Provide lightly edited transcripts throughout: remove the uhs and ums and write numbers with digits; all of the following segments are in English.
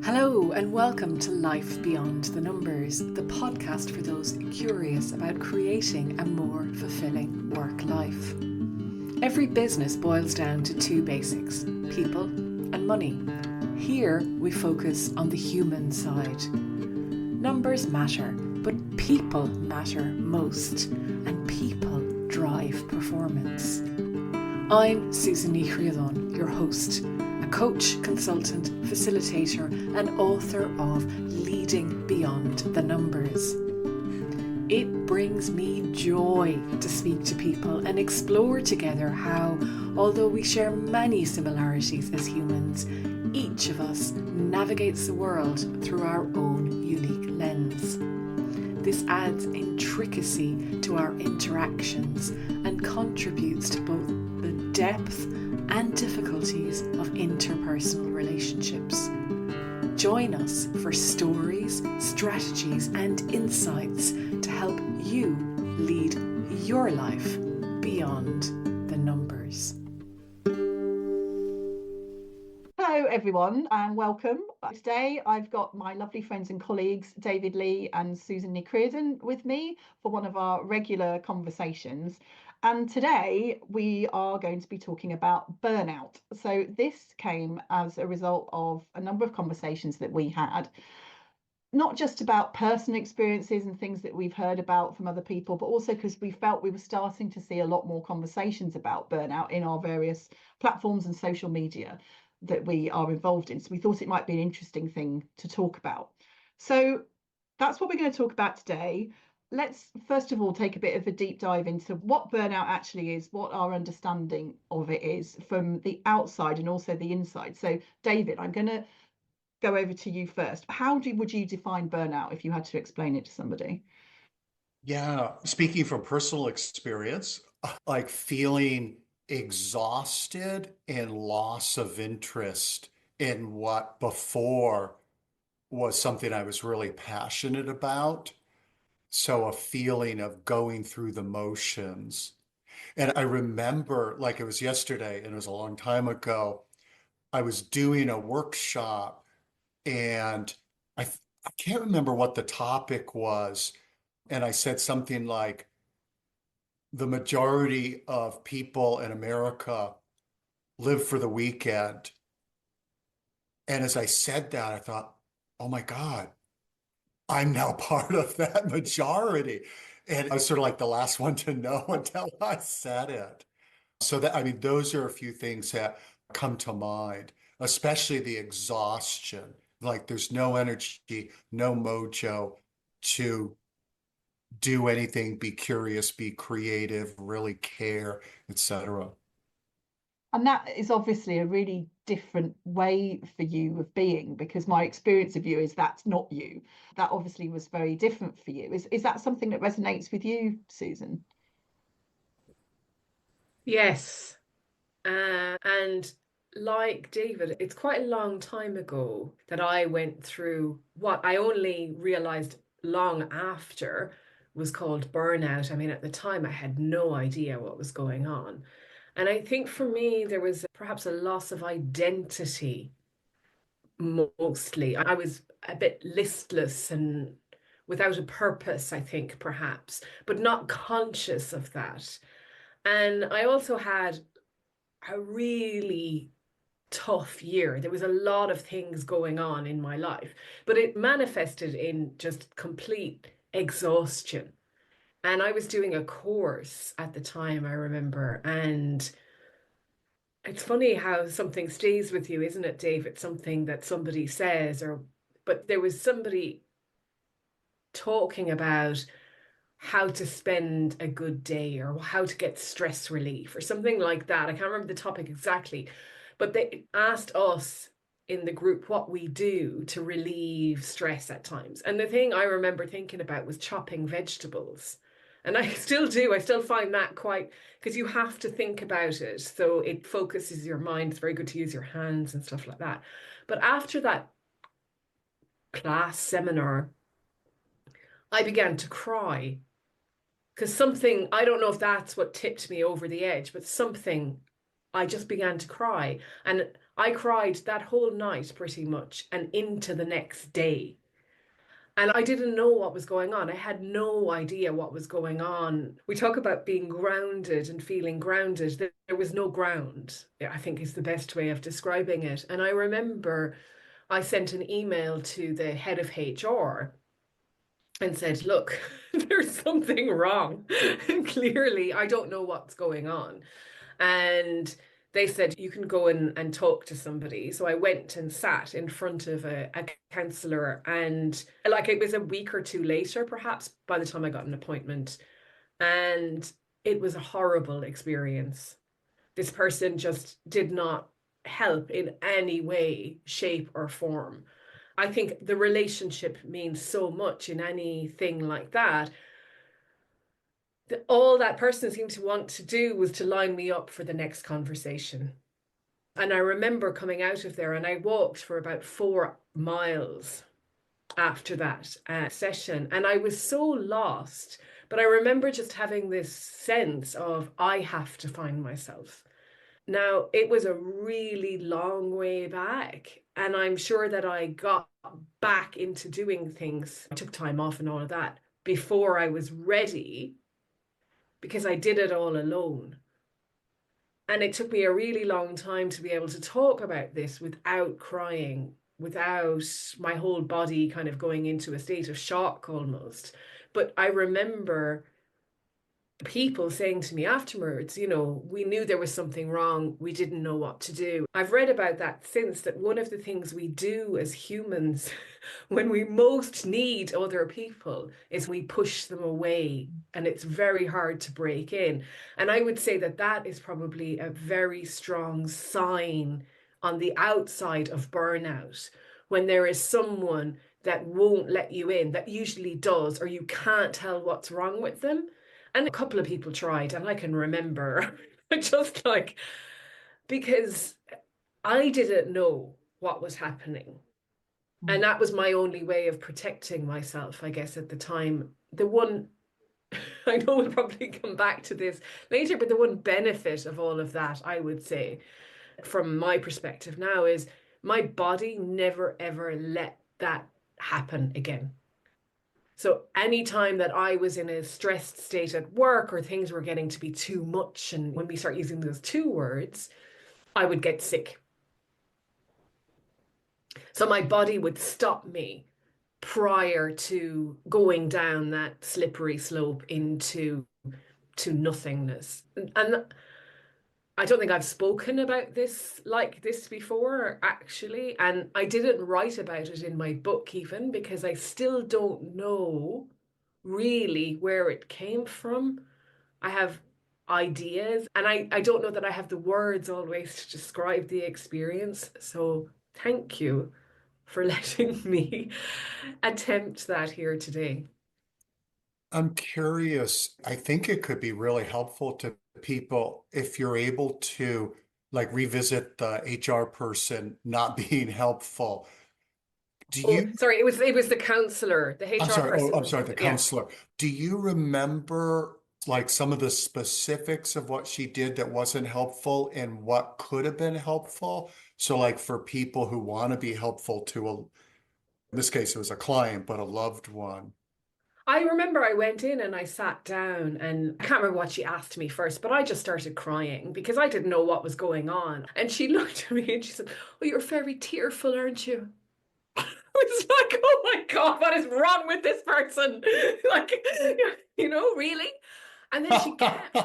Hello and welcome to Life Beyond the Numbers, the podcast for those curious about creating a more fulfilling work life. Every business boils down to two basics, people and money. Here we focus on the human side. Numbers matter, but people matter most, and people drive performance. I'm Susanne Evans, your host, a coach, consultant, facilitator, and author of Leading Beyond the Numbers. It brings me joy to speak to people and explore together how, although we share many similarities as humans, each of us navigates the world through our own unique lens. This adds intricacy to our interactions and contributes to both the depth and difficulties of interpersonal relationships. Join us for stories, strategies, and insights to help you lead your life beyond the numbers. Hello everyone and welcome. Today I've got my lovely friends and colleagues David Lee and Susanne Evans with me for one of our regular conversations. And today we are going to be talking about burnout. So this came as a result of a number of conversations that we had, not just about personal experiences and things that we've heard about from other people, but also because we felt we were starting to see a lot more conversations about burnout in our various platforms and social media that we are involved in. So we thought it might be an interesting thing to talk about. So that's what we're going to talk about today. Let's first of all take a bit of a deep dive into what burnout actually is, what our understanding of it is from the outside and also the inside. So David, I'm going to go over to you first. Would you define burnout if you had to explain it to somebody? Yeah, speaking from personal experience, like feeling exhausted and loss of interest in what before was something I was really passionate about. So a feeling of going through the motions. And I remember, like it was yesterday, and it was a long time ago, I was doing a workshop and I can't remember what the topic was. And I said something like, the majority of people in America live for the weekend. And as I said that, I thought, oh my God, I'm now part of that majority. And I was sort of like the last one to know until I said it. So that, I mean, those are a few things that come to mind, especially the exhaustion. Like there's no energy, no mojo to do anything, be curious, be creative, really care, etc. And that is obviously a really different way for you of being, because my experience of you is that's not you. That obviously was very different for you. Is that something that resonates with you, Susan? Yes. And like David, it's quite a long time ago that I went through what I only realized long after was called burnout. I mean, at the time, I had no idea what was going on. And I think for me, there was perhaps a loss of identity mostly. I was a bit listless and without a purpose, I think, perhaps, but not conscious of that. And I also had a really tough year. There was a lot of things going on in my life, but it manifested in just complete exhaustion. And I was doing a course at the time, I remember. And it's funny how something stays with you, isn't it, Dave? It's something that somebody says, but there was somebody talking about how to spend a good day or how to get stress relief or something like that. I can't remember the topic exactly, but they asked us in the group what we do to relieve stress at times. And the thing I remember thinking about was chopping vegetables. And I still do. I still find that quite, because you have to think about it. So it focuses your mind. It's very good to use your hands and stuff like that. But after that class seminar, I began to cry because something, I don't know if that's what tipped me over the edge, but something I just began to cry. And I cried that whole night pretty much and into the next day. And I didn't know what was going on. I had no idea what was going on. We talk about being grounded and feeling grounded. There was no ground, I think is the best way of describing it. And I remember I sent an email to the head of HR and said, look, there's something wrong. And clearly, I don't know what's going on. And they said, you can go in and talk to somebody. So I went and sat in front of a counselor. And like it was a week or two later, perhaps, by the time I got an appointment. And it was a horrible experience. This person just did not help in any way, shape, or form. I think the relationship means so much in anything like that. All that person seemed to want to do was to line me up for the next conversation. And I remember coming out of there and I walked for about 4 miles after that session. And I was so lost. But I remember just having this sense of, I have to find myself. Now, it was a really long way back. And I'm sure that I got back into doing things. I took time off and all of that before I was ready, because I did it all alone. And it took me a really long time to be able to talk about this without crying, without my whole body kind of going into a state of shock almost. But I remember people saying to me afterwards, we knew there was something wrong. We didn't know what to do. I've read about that since, that one of the things we do as humans when we most need other people is we push them away, and it's very hard to break in. And I would say that that is probably a very strong sign on the outside of burnout, when there is someone that won't let you in, that usually does, or you can't tell what's wrong with them. And a couple of people tried, and I can remember just like, because I didn't know what was happening. And that was my only way of protecting myself, I guess, at the time. The one, I know we'll probably come back to this later, but the one benefit of all of that, I would say, from my perspective now, is my body never, ever let that happen again. So anytime that I was in a stressed state at work, or things were getting to be too much, and when we start using those two words, I would get sick. So my body would stop me prior to going down that slippery slope into nothingness. And I don't think I've spoken about this like this before, actually. And I didn't write about it in my book even, because I still don't know really where it came from. I have ideas, and I don't know that I have the words always to describe the experience. So thank you for letting me attempt that here today. I'm curious. I think it could be really helpful to people if you're able to like revisit the HR person not being helpful. Do Oh, you, sorry, it was the counselor, the I'm HR sorry, oh, person. I'm sorry, the Yeah. counselor. Do you remember like some of the specifics of what she did that wasn't helpful and what could have been helpful? So like for people who want to be helpful to in this case, it was a client, but a loved one. I remember I went in and I sat down, and I can't remember what she asked me first, but I just started crying because I didn't know what was going on. And she looked at me and she said, "Oh, you're very tearful, aren't you?" It's like, oh my God, what is wrong with this person? Like, really? And then she kept,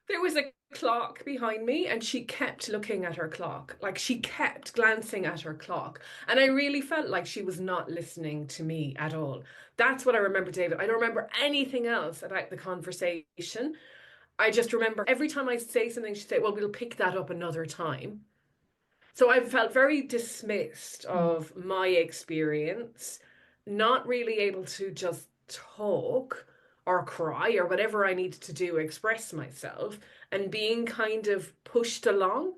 there was a clock behind me, and she kept looking at her clock. Like, she kept glancing at her clock. And I really felt like she was not listening to me at all. That's what I remember, David. I don't remember anything else about the conversation. I just remember every time I say something, she'd say, well, we'll pick that up another time. So I felt very dismissed of my experience, not really able to just talk or cry or whatever I needed to do, express myself, and being kind of pushed along.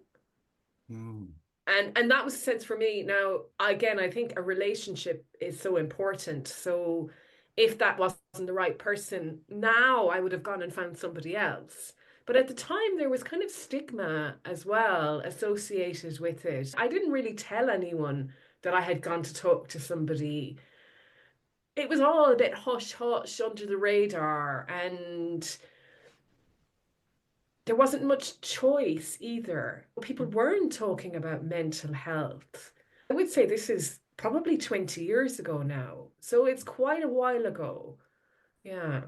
Mm. And that was the sense for me. Now, again, I think a relationship is so important. So if that wasn't the right person, now I would have gone and found somebody else, But at the time, there was kind of stigma as well associated with it. I didn't really tell anyone that I had gone to talk to somebody. It was all a bit hush hush under the radar, and there wasn't much choice either. People weren't talking about mental health. I would say this is probably 20 years ago now. So it's quite a while ago. Yeah.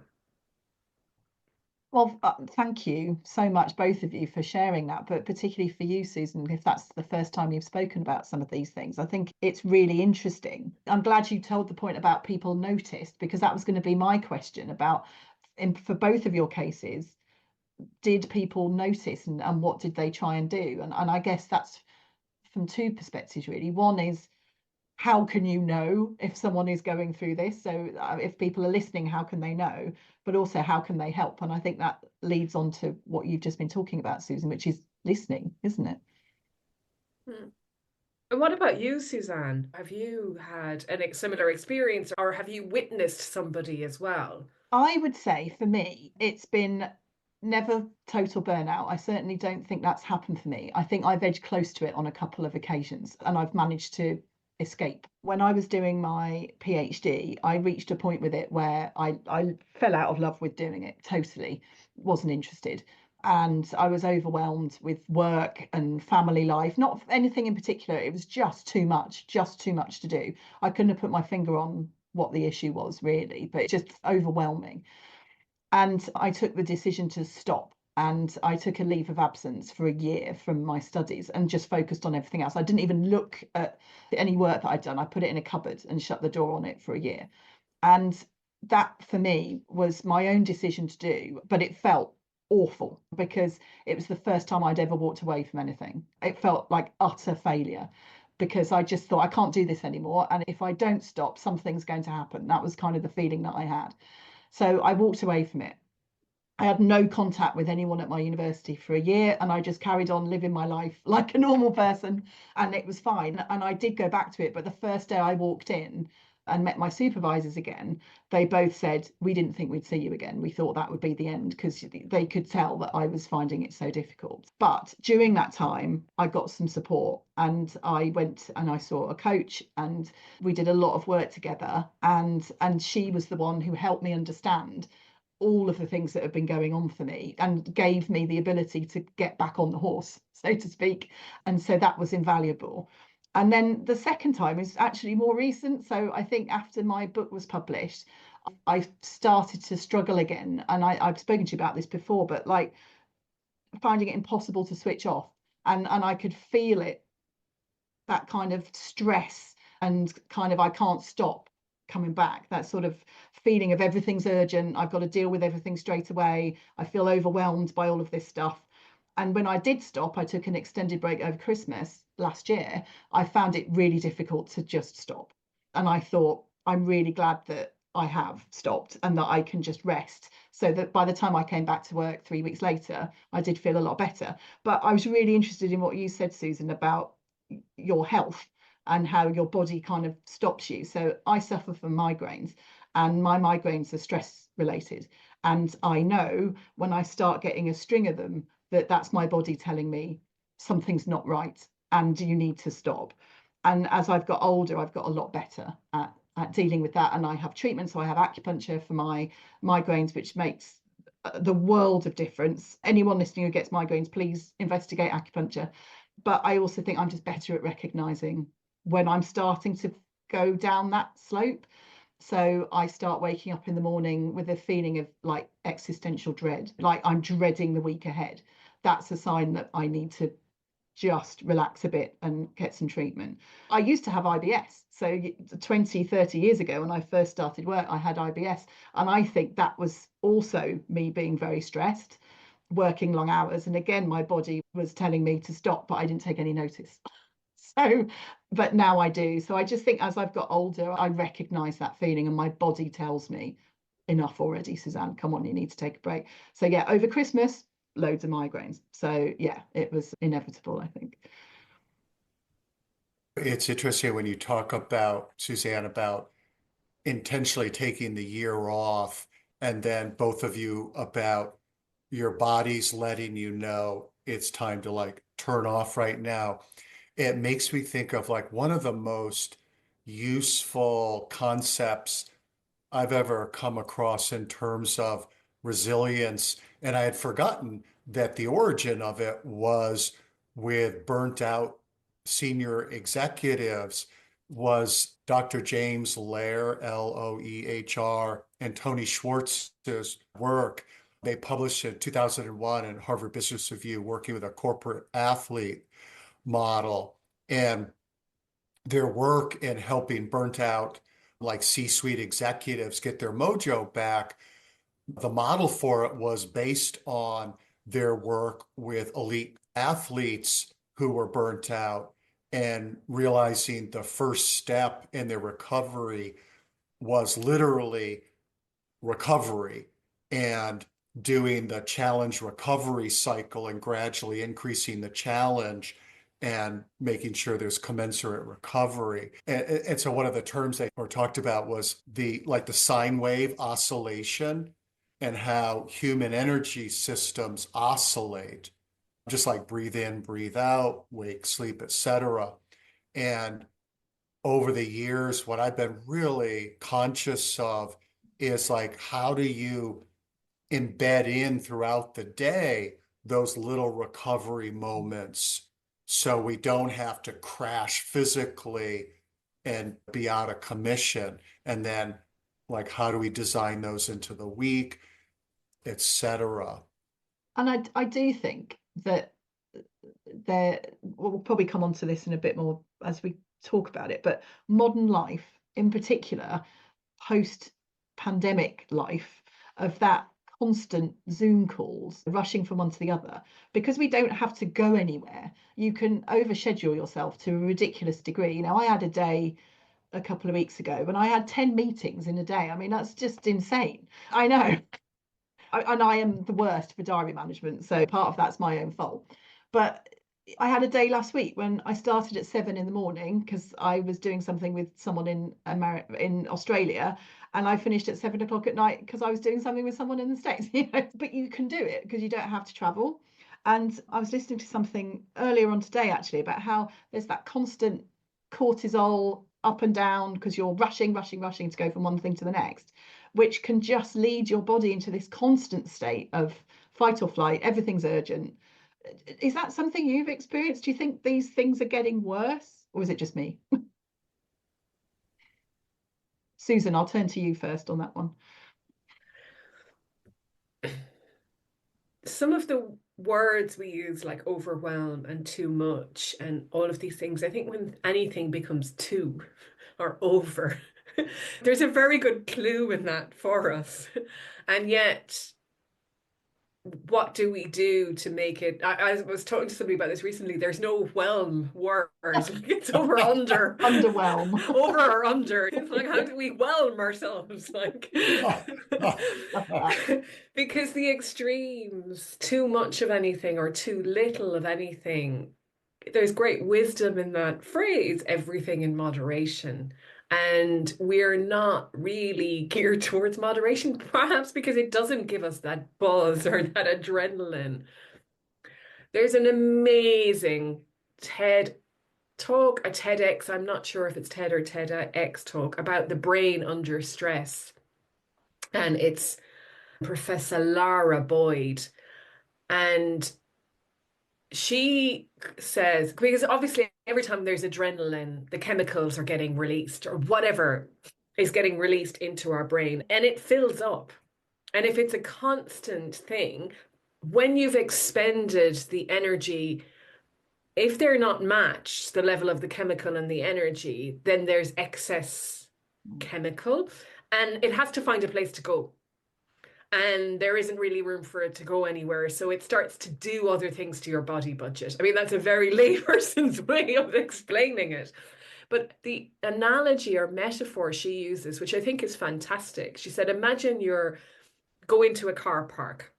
Well, thank you so much, both of you, for sharing that, but particularly for you, Susan, if that's the first time you've spoken about some of these things. I think it's really interesting. I'm glad you told the point about people noticed, because that was going to be my question about, for both of your cases, did people notice, and what did they try and do? And I guess that's from two perspectives, really. One is, how can you know if someone is going through this? So if people are listening, how can they know? But also, how can they help? And I think that leads on to what you've just been talking about, Susan, which is listening, isn't it? And what about you, Suzanne? Have you had a similar experience, or have you witnessed somebody as well? I would say for me, it's been never total burnout. I certainly don't think that's happened for me. I think I've edged close to it on a couple of occasions, and I've managed to escape. When I was doing my PhD, I reached a point with it where I fell out of love with doing it totally, wasn't interested. And I was overwhelmed with work and family life, not anything in particular. It was just too much to do. I couldn't have put my finger on what the issue was really, but just overwhelming. And I took the decision to stop. And I took a leave of absence for a year from my studies and just focused on everything else. I didn't even look at any work that I'd done. I put it in a cupboard and shut the door on it for a year. And that for me was my own decision to do, but it felt awful because it was the first time I'd ever walked away from anything. It felt like utter failure because I just thought I can't do this anymore. And if I don't stop, something's going to happen. That was kind of the feeling that I had. So I walked away from it. I had no contact with anyone at my university for a year, and I just carried on living my life like a normal person, and it was fine. And I did go back to it, but the first day I walked in and met my supervisors again, they both said, we didn't think we'd see you again. We thought that would be the end, because they could tell that I was finding it so difficult. But during that time, I got some support, and I went and I saw a coach, and we did a lot of work together, and she was the one who helped me understand all of the things that have been going on for me and gave me the ability to get back on the horse, so to speak. And so that was invaluable. And then the second time is actually more recent. So I think after my book was published, I started to struggle again. And I've spoken to you about this before, but like finding it impossible to switch off. And I could feel it, that kind of stress and kind of I can't stop coming back, that sort of feeling of everything's urgent, I've got to deal with everything straight away, I feel overwhelmed by all of this stuff. And when I did stop, I took an extended break over Christmas last year, I found it really difficult to just stop. And I thought, I'm really glad that I have stopped and that I can just rest, so that by the time I came back to work 3 weeks later, I did feel a lot better. But I was really interested in what you said, Susan, about your health and how your body kind of stops you. So I suffer from migraines, and my migraines are stress related. And I know when I start getting a string of them, that's my body telling me something's not right and you need to stop. And as I've got older, I've got a lot better at dealing with that. And I have treatment. So I have acupuncture for my migraines, which makes the world of difference. Anyone listening who gets migraines, please investigate acupuncture. But I also think I'm just better at recognizing when I'm starting to go down that slope. So I start waking up in the morning with a feeling of like existential dread, like I'm dreading the week ahead. That's a sign that I need to just relax a bit and get some treatment. I used to have IBS. So 20, 30 years ago, when I first started work, I had IBS. And I think that was also me being very stressed, working long hours. And again, my body was telling me to stop, but I didn't take any notice. So, but now I do. So I just think as I've got older, I recognize that feeling and my body tells me enough already, Suzanne, come on, you need to take a break. So yeah, over Christmas, loads of migraines. So yeah, it was inevitable, I think. It's interesting when you talk about, Suzanne, about intentionally taking the year off, and then both of you about your body's letting you know it's time to like turn off right now. It makes me think of like one of the most useful concepts I've ever come across in terms of resilience. And I had forgotten that the origin of it was with burnt out senior executives was Dr. James Loehr, Loehr, and Tony Schwartz's work. They published in 2001 in Harvard Business Review, working with a corporate athlete model. And their work in helping burnt out like C-suite executives get their mojo back, the model for it was based on their work with elite athletes who were burnt out and realizing the first step in their recovery was literally recovery and doing the challenge recovery cycle and gradually increasing the challenge and making sure there's commensurate recovery. And so one of the terms they were talked about was the like the sine wave oscillation and how human energy systems oscillate, just like breathe in, breathe out, wake, sleep, etc. And over the years, what I've been really conscious of is like, how do you embed in throughout the day those little recovery moments so we don't have to crash physically and be out of commission? And then, like, how do we design those into the week, etc.? And I do think that we'll probably come on to this in a bit more as we talk about it, but modern life in particular, post-pandemic life, of that constant Zoom calls, rushing from one to the other, because we don't have to go anywhere. You can overschedule yourself to a ridiculous degree. You know, I had a day a couple of weeks ago when I had 10 meetings in a day. I mean, that's just insane. I know. And I am the worst for diary management, so part of that's my own fault. But I had a day last week when I started at 7 in the morning because I was doing something with someone in Australia, and I finished at 7 o'clock at night because I was doing something with someone in the States. You know, but you can do it because you don't have to travel. And I was listening to something earlier on today actually about how there's that constant cortisol up and down because you're rushing to go from one thing to the next, which can just lead your body into this constant state of fight or flight. Everything's urgent. Is that something you've experienced? Do you think these things are getting worse, or is it just me? Susan, I'll turn to you first on that one. Some of the words we use, like overwhelm and too much and all of these things, I think when anything becomes too or over, there's a very good clue in that for us. And yet, what do we do to make it? I was talking to somebody about this recently. There's no whelm word. It's over under. Underwhelm. Over or under. It's like, how do we whelm ourselves? Like, because the extremes, too much of anything or too little of anything, there's great wisdom in that phrase, everything in moderation. And we're not really geared towards moderation, perhaps because it doesn't give us that buzz or that adrenaline. There's an amazing TED talk, a TEDx, I'm not sure if it's TED or TEDx talk, about the brain under stress. And it's Professor Lara Boyd. And she says, because obviously every time there's adrenaline, the chemicals are getting released or whatever is getting released into our brain and it fills up. And if it's a constant thing, when you've expended the energy, if they're not matched, the level of the chemical and the energy, then there's excess chemical and it has to find a place to go. And there isn't really room for it to go anywhere. So it starts to do other things to your body budget. I mean, that's a very layperson's way of explaining it. But the analogy or metaphor she uses, which I think is fantastic, she said, imagine you're going to a car park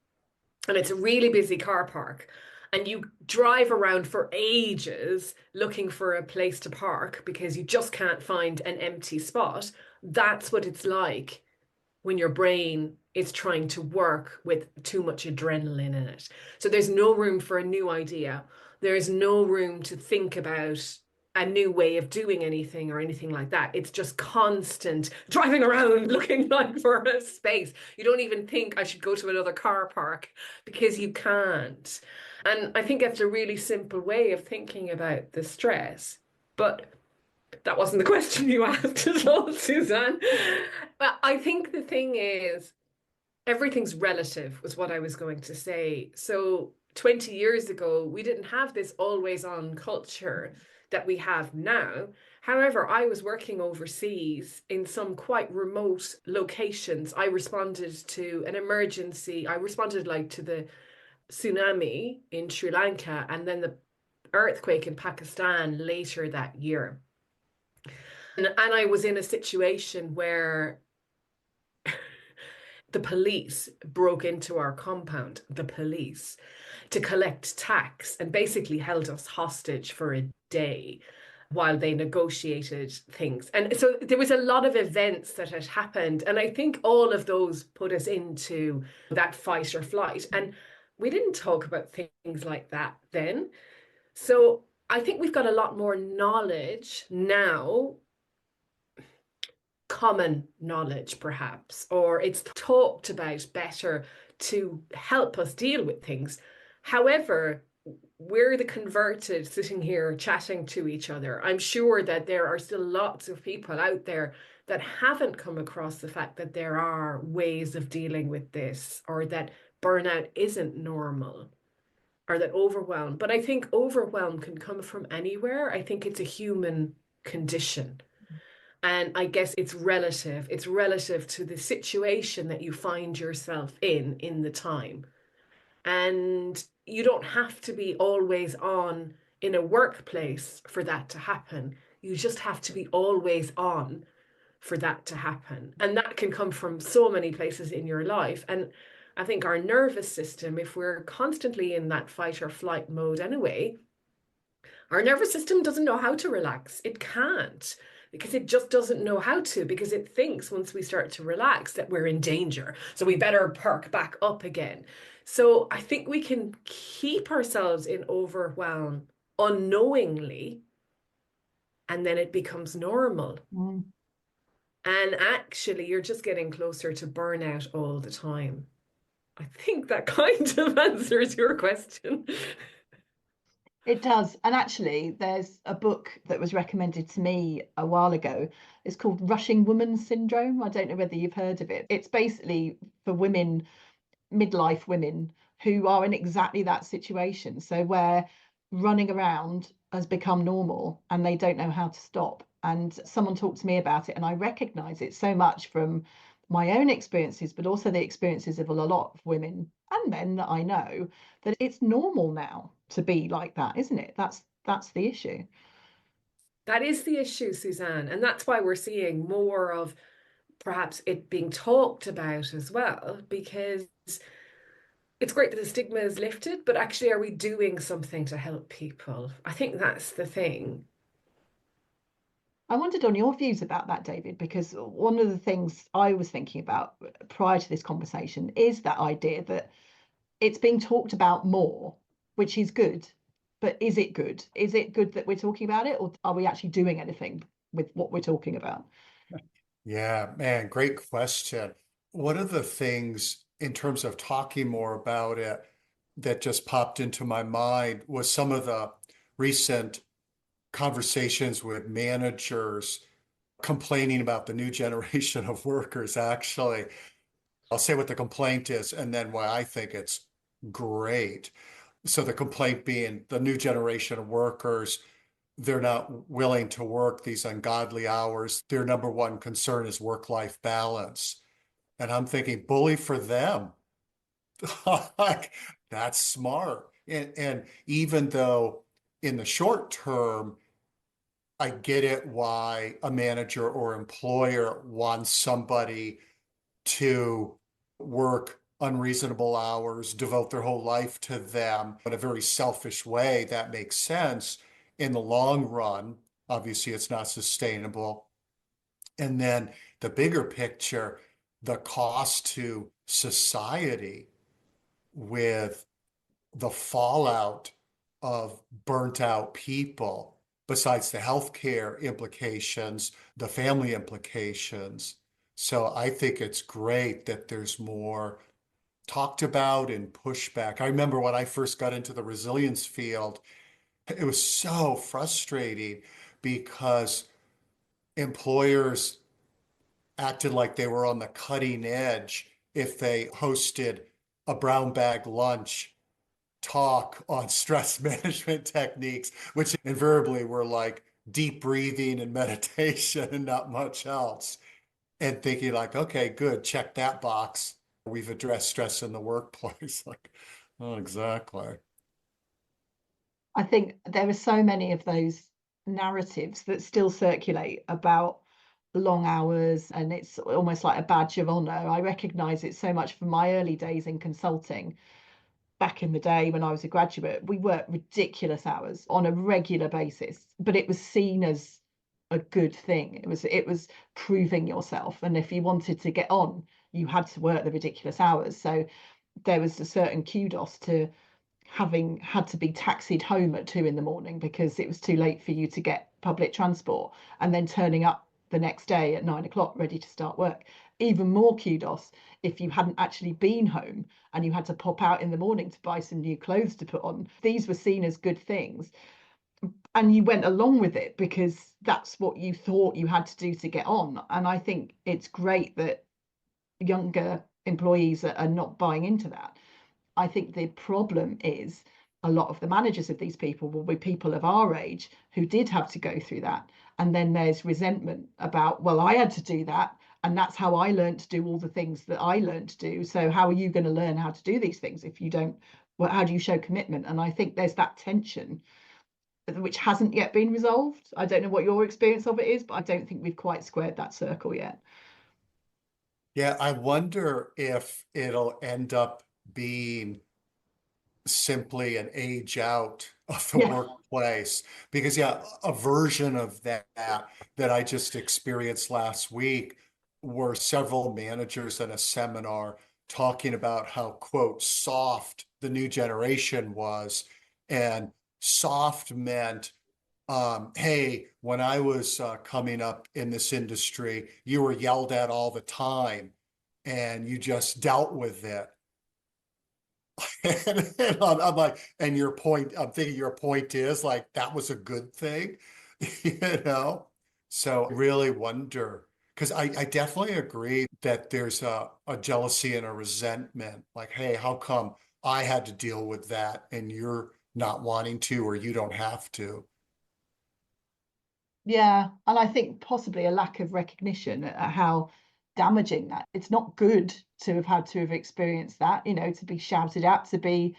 and it's a really busy car park and you drive around for ages looking for a place to park because you just can't find an empty spot. That's what it's like when your brain is trying to work with too much adrenaline in it. So there's no room for a new idea. There's no room to think about a new way of doing anything or anything like that. It's just constant driving around looking like for a space. You don't even think I should go to another car park because you can't. And I think that's a really simple way of thinking about the stress. But that wasn't the question you asked at all, Susanne. But I think the thing is, everything's relative, was what I was going to say. So 20 years ago, we didn't have this always on culture that we have now. However, I was working overseas in some quite remote locations. I responded to an emergency. I responded like to the tsunami in Sri Lanka and then the earthquake in Pakistan later that year. And I was in a situation where the police broke into our compound, the police, to collect tax and basically held us hostage for a day while they negotiated things. And so there was a lot of events that had happened. And I think all of those put us into that fight or flight. And we didn't talk about things like that then. So I think we've got a lot more knowledge now, common knowledge perhaps, or it's talked about better to help us deal with things. However, we're the converted sitting here chatting to each other. I'm sure that there are still lots of people out there that haven't come across the fact that there are ways of dealing with this, or that burnout isn't normal, or that overwhelm. But I think overwhelm can come from anywhere. I think it's a human condition. And I guess it's relative. It's relative to the situation that you find yourself in the time. And you don't have to be always on in a workplace for that to happen. You just have to be always on for that to happen. And that can come from so many places in your life. And I think our nervous system, if we're constantly in that fight or flight mode anyway, our nervous system doesn't know how to relax. It can't, because it just doesn't know how to, because it thinks once we start to relax that we're in danger. So we better perk back up again. So I think we can keep ourselves in overwhelm unknowingly, and then it becomes normal. Mm. And actually, you're just getting closer to burnout all the time. I think that kind of answers your question. It does. And actually, there's a book that was recommended to me a while ago. It's called Rushing Woman Syndrome. I don't know whether you've heard of it. It's basically for women, midlife women, who are in exactly that situation. So where running around has become normal and they don't know how to stop. And someone talked to me about it, and I recognize it so much from my own experiences, but also the experiences of a lot of women and men that I know, that it's normal now to be like that, isn't it? That's the issue. That is the issue, Susanne. And that's why we're seeing more of perhaps it being talked about as well, because it's great that the stigma is lifted, but actually, are we doing something to help people? I think that's the thing. I wondered on your views about that, David, because one of the things I was thinking about prior to this conversation is that idea that it's being talked about more, which is good. But is it good? Is it good that we're talking about it, or are we actually doing anything with what we're talking about? Yeah, man, great question. One of the things in terms of talking more about it that just popped into my mind was some of the recent conversations with managers complaining about the new generation of workers, actually. I'll say what the complaint is and then why I think it's great. So the complaint being the new generation of workers, they're not willing to work these ungodly hours. Their number one concern is work-life balance. And I'm thinking, bully for them. Like, that's smart. And even though in the short term, I get it why a manager or employer wants somebody to work unreasonable hours, devote their whole life to them in a very selfish way. That makes sense. In the long run, obviously, it's not sustainable. And then the bigger picture, the cost to society with the fallout of burnt out people, besides the healthcare implications, the family implications. So I think it's great that there's more talked about and pushback. I remember when I first got into the resilience field, it was so frustrating because employers acted like they were on the cutting edge if they hosted a brown bag lunch talk on stress management techniques, which invariably were like deep breathing and meditation and not much else. And thinking like, okay, good, check that box. We've addressed stress in the workplace. Like, oh, exactly. I think there are so many of those narratives that still circulate about long hours, and it's almost like a badge of honor. I recognize it so much from my early days in consulting. Back in the day when I was a graduate, we worked ridiculous hours on a regular basis, but it was seen as a good thing. It was proving yourself, and if you wanted to get on, you had to work the ridiculous hours. So there was a certain kudos to having had to be taxied home at 2 in the morning because it was too late for you to get public transport, and then turning up the next day at 9 o'clock ready to start work. Even more kudos if you hadn't actually been home and you had to pop out in the morning to buy some new clothes to put on. These were seen as good things, and you went along with it because that's what you thought you had to do to get on. And I think it's great that younger employees are not buying into that. I think the problem is a lot of the managers of these people will be people of our age who did have to go through that. And then there's resentment about, well, I had to do that. And that's how I learned to do all the things that I learned to do. So how are you going to learn how to do these things if you don't? Well, how do you show commitment? And I think there's that tension which hasn't yet been resolved. I don't know what your experience of it is, but I don't think we've quite squared that circle yet. Yeah, I wonder if it'll end up being simply an age out of the Yeah. workplace. Because, yeah, a version of that I just experienced last week were several managers in a seminar talking about how, quote, soft the new generation was. And soft meant, hey, when I was coming up in this industry, you were yelled at all the time and you just dealt with it. And I'm like, and your point, I'm thinking your point is like, that was a good thing, you know? So I really wonder, because I definitely agree that there's a jealousy and a resentment. Like, hey, how come I had to deal with that and you're not wanting to, or you don't have to? Yeah, and I think possibly a lack of recognition at how damaging that. It's not good to have had to have experienced that, to be shouted at, to be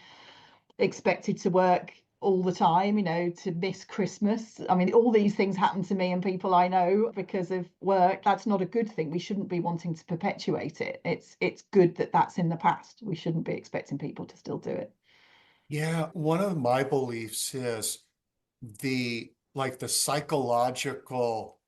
expected to work all the time, to miss Christmas. I mean, all these things happen to me and people I know because of work. That's not a good thing. We shouldn't be wanting to perpetuate it. It's good that that's in the past. We shouldn't be expecting people to still do it. Yeah, one of my beliefs is the psychological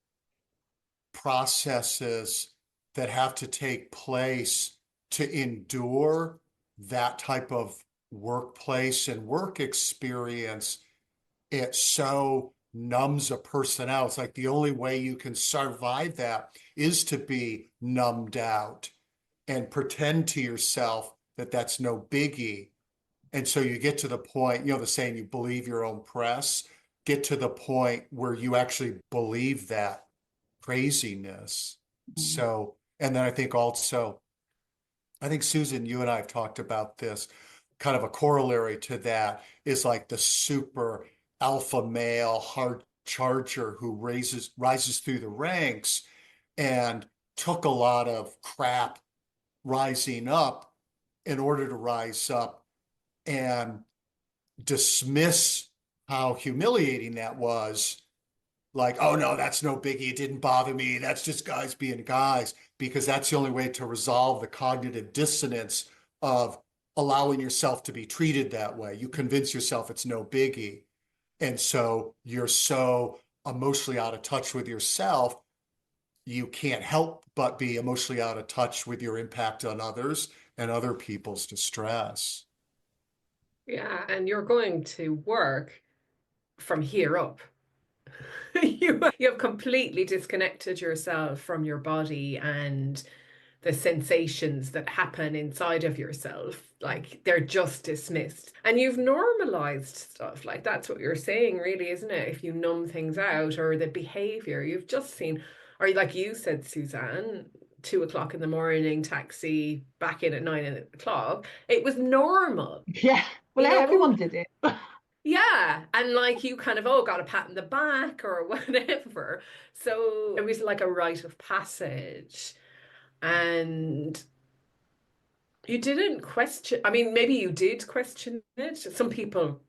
processes that have to take place to endure that type of workplace and work experience. It so numbs a person out. It's like the only way you can survive that is to be numbed out and pretend to yourself that that's no biggie. And so you get to the point, the saying, you believe your own press, get to the point where you actually believe that craziness. Mm. So, and then I think also, I think Susan, you and I have talked about this. Kind of a corollary to that is like the super alpha male hard charger who rises through the ranks and took a lot of crap rising up in order to rise up and dismiss how humiliating that was. Like, oh no, that's no biggie. It didn't bother me. That's just guys being guys, because that's the only way to resolve the cognitive dissonance of allowing yourself to be treated that way. You convince yourself it's no biggie. And so you're so emotionally out of touch with yourself you can't help but be emotionally out of touch with your impact on others and other people's distress. Yeah, and you're going to work from here up. You have completely disconnected yourself from your body and the sensations that happen inside of yourself. Like they're just dismissed. And you've normalized stuff. Like that's what you're saying, really, isn't it? If you numb things out or the behavior, you've just seen, or like you said, Susanne, 2 o'clock in the morning, taxi, back in at 9 o'clock. It was normal. Yeah, well, You know, everyone did it. yeah, and like you kind of, oh, got a pat in the back or whatever. So it was like a rite of passage. And you didn't question, I mean, maybe you did question it. Some people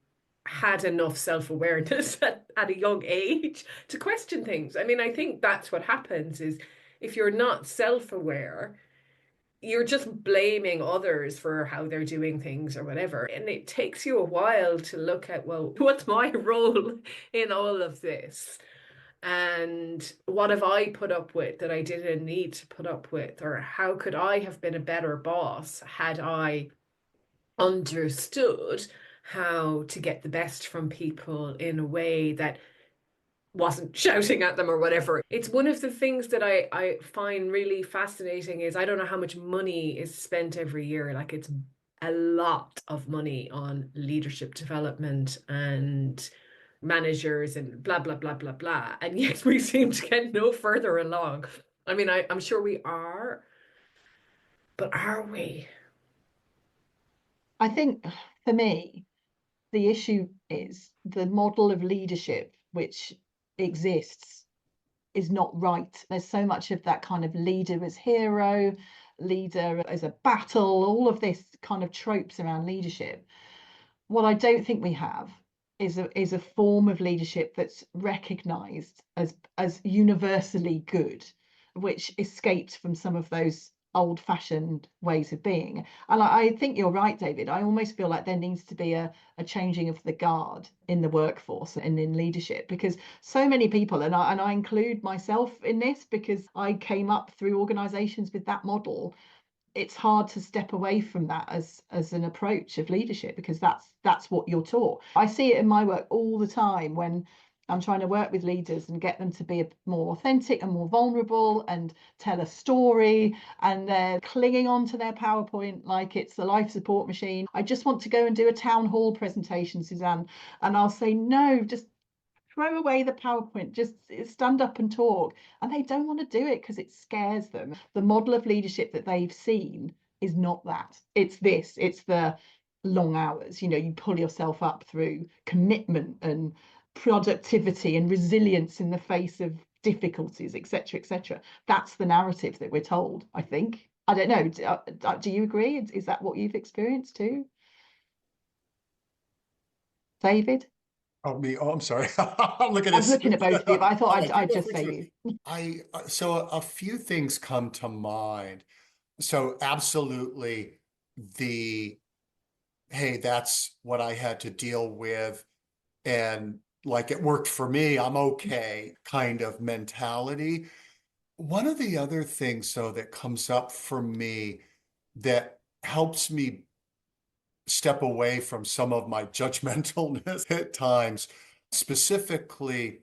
had enough self-awareness at a young age to question things. I mean, I think that's what happens is if you're not self-aware, you're just blaming others for how they're doing things or whatever. And it takes you a while to look at, well, what's my role in all of this? And what have I put up with that I didn't need to put up with? Or how could I have been a better boss had I understood how to get the best from people in a way that wasn't shouting at them or whatever. It's one of the things that I find really fascinating is I don't know how much money is spent every year. Like it's a lot of money on leadership development and managers and blah, blah, blah, blah, blah. And yet we seem to get no further along. I mean, I'm sure we are, but are we? I think for me, the issue is the model of leadership which exists is not right. There's so much of that kind of leader as hero, leader as a battle, all of this kind of tropes around leadership. What I don't think we have is a form of leadership that's recognized as universally good, which escaped from some of those old-fashioned ways of being. And I think you're right, David. I almost feel like there needs to be a changing of the guard in the workforce and in leadership, because so many people, and I include myself in this because I came up through organizations with that model. It's hard to step away from that as an approach of leadership, because that's what you're taught. I see it in my work all the time when I'm trying to work with leaders and get them to be more authentic and more vulnerable and tell a story, and they're clinging on to their PowerPoint like it's the life support machine. I just want to go and do a town hall presentation, Susanne, and I'll say, no, just throw away the PowerPoint, just stand up and talk. And they don't want to do it because it scares them. The model of leadership that they've seen is not that. It's this, it's the long hours. You pull yourself up through commitment and productivity and resilience in the face of difficulties, etc., etc. That's the narrative that we're told, I think. I don't know. Do you agree? Is that what you've experienced too, David? Oh, me. Oh, I'm sorry. I'm looking I at was looking at both of you, but I thought All right, you I'd go just for it. say you. So a few things come to mind. So absolutely the, hey, that's what I had to deal with. And like it worked for me, I'm okay kind of mentality. One of the other things, though, that comes up for me that helps me step away from some of my judgmentalness at times, specifically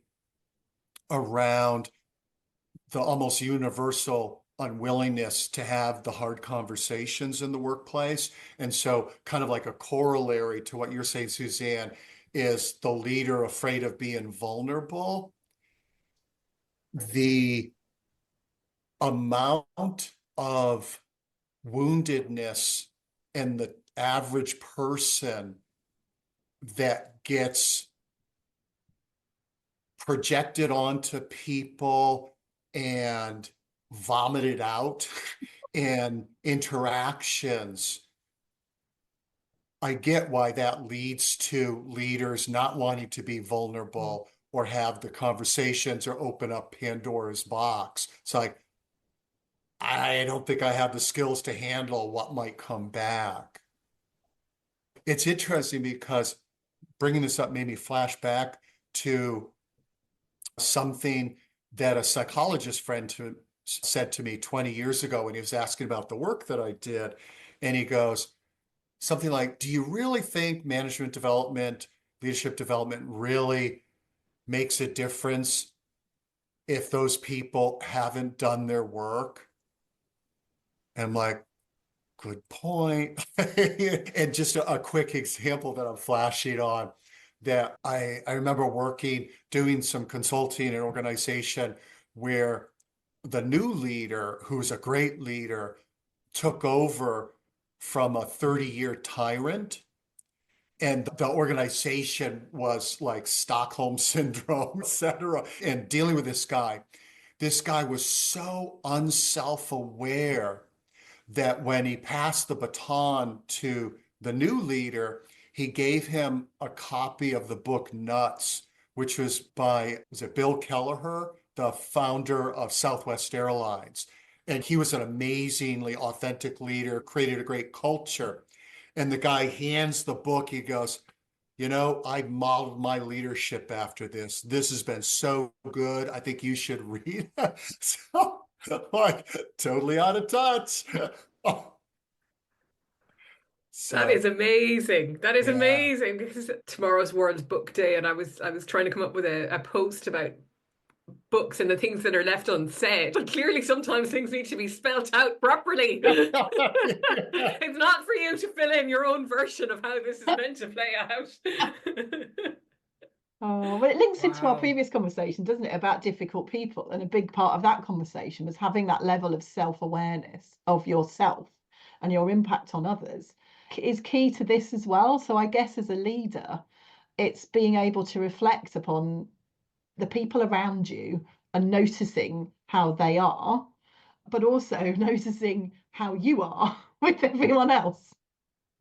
around the almost universal unwillingness to have the hard conversations in the workplace. And so, kind of like a corollary to what you're saying, Susanne, is the leader afraid of being vulnerable. The amount of woundedness in the average person that gets projected onto people and vomited out in interactions. I get why that leads to leaders not wanting to be vulnerable or have the conversations or open up Pandora's box. It's like, I don't think I have the skills to handle what might come back. It's interesting because bringing this up made me flash back to something that a psychologist said to me 20 years ago when he was asking about the work that I did. And he goes, something like, do you really think management development, leadership development really makes a difference if those people haven't done their work? And I'm like, good point. And just a quick example that I'm flashing on that I remember doing some consulting in an organization where the new leader, who's a great leader, took over from a 30-year tyrant. And the organization was like Stockholm syndrome, et cetera. And dealing with this guy was so unself-aware that when he passed the baton to the new leader, he gave him a copy of the book Nuts, which was it Bill Kelleher, the founder of Southwest Airlines. And he was an amazingly authentic leader, created a great culture. And the guy hands the book, he goes, I modeled my leadership after this. This has been so good. I think you should read it. So, like, totally out of touch. That is So, amazing. That is yeah. amazing because tomorrow's World Book Day, and I was trying to come up with a post about books and the things that are left unsaid. But clearly, sometimes things need to be spelt out properly. It's not for you to fill in your own version of how this is meant to play out. Oh, well, it links into our Wow. previous conversation, doesn't it, about difficult people? And a big part of that conversation was having that level of self-awareness of yourself and your impact on others is key to this as well. So I guess as a leader, it's being able to reflect upon the people around you and noticing how they are, but also noticing how you are with everyone else.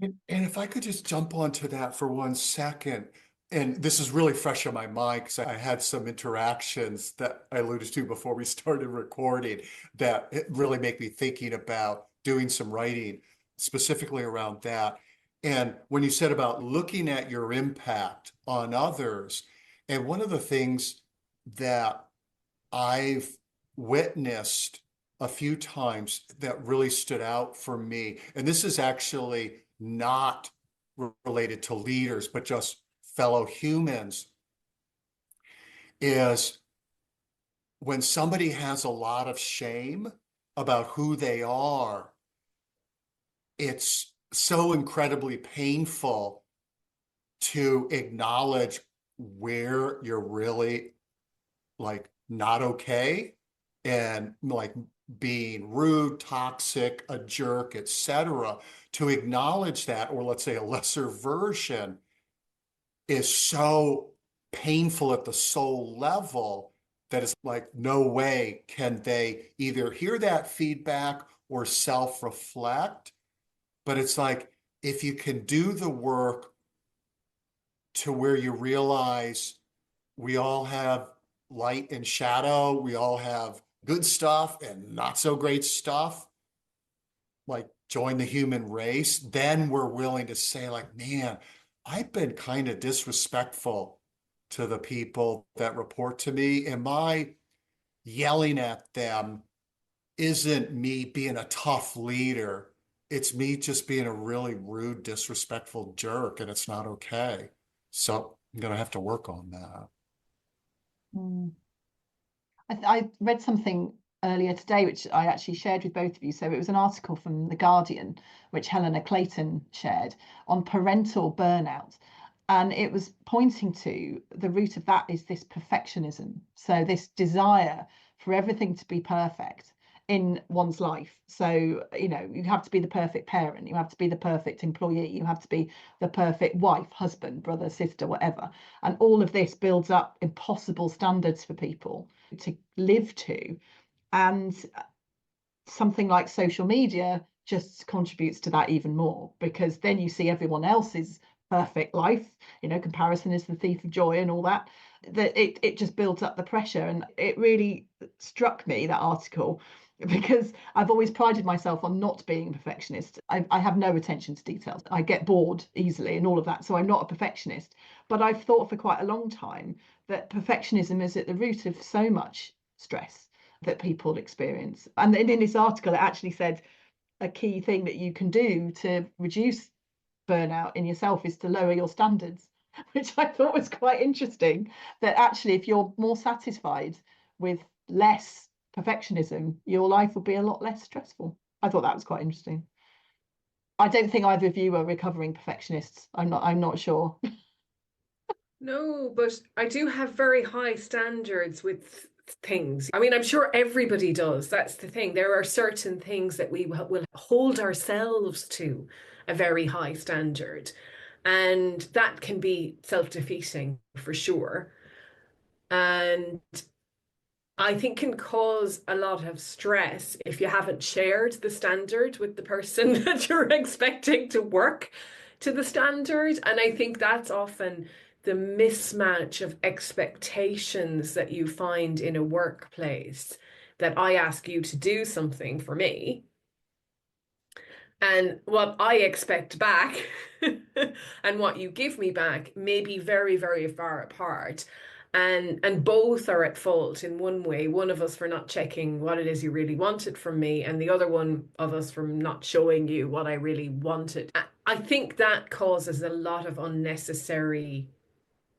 And if I could just jump onto that for 1 second, and this is really fresh on my mind because I had some interactions that I alluded to before we started recording that it really make me thinking about doing some writing specifically around that. And when you said about looking at your impact on others, and one of the things that I've witnessed a few times that really stood out for me, and this is actually not related to leaders, but just fellow humans, is when somebody has a lot of shame about who they are, it's so incredibly painful to acknowledge where you're really like not okay and like being rude, toxic, a jerk, etc. To acknowledge that, or let's say a lesser version, is so painful at the soul level that it's like no way can they either hear that feedback or self-reflect. But it's like if you can do the work to where you realize we all have light and shadow, we all have good stuff and not so great stuff, like join the human race, then we're willing to say like, man, I've been kind of disrespectful to the people that report to me. And my yelling at them isn't me being a tough leader. It's me just being a really rude, disrespectful jerk, and it's not okay. So I'm going to have to work on that. Mm. I read something earlier today, which I actually shared with both of you. So it was an article from The Guardian, which Helena Clayton shared on parental burnout. And it was pointing to the root of that is this perfectionism. So this desire for everything to be perfect in one's life. So, you have to be the perfect parent, you have to be the perfect employee, you have to be the perfect wife, husband, brother, sister, whatever. And all of this builds up impossible standards for people to live to. And something like social media just contributes to that even more, because then you see everyone else's perfect life, comparison is the thief of joy and all that it just builds up the pressure. And it really struck me, that article, because I've always prided myself on not being a perfectionist. I have no attention to details. I get bored easily and all of that. So I'm not a perfectionist. But I've thought for quite a long time that perfectionism is at the root of so much stress that people experience. And in this article, it actually said a key thing that you can do to reduce burnout in yourself is to lower your standards, which I thought was quite interesting. That actually, if you're more satisfied with less perfectionism, your life will be a lot less stressful. I thought that was quite interesting. I don't think either of you are recovering perfectionists. I'm not sure. No, but I do have very high standards with things. I mean, I'm sure everybody does. That's the thing. There are certain things that we will hold ourselves to a very high standard. And that can be self-defeating for sure. And I think can cause a lot of stress if you haven't shared the standard with the person that you're expecting to work to the standard. And I think that's often the mismatch of expectations that you find in a workplace, that I ask you to do something for me, and what I expect back and what you give me back may be very, very far apart. And both are at fault in one way. One of us for not checking what it is you really wanted from me, and the other one of us from not showing you what I really wanted. I think that causes a lot of unnecessary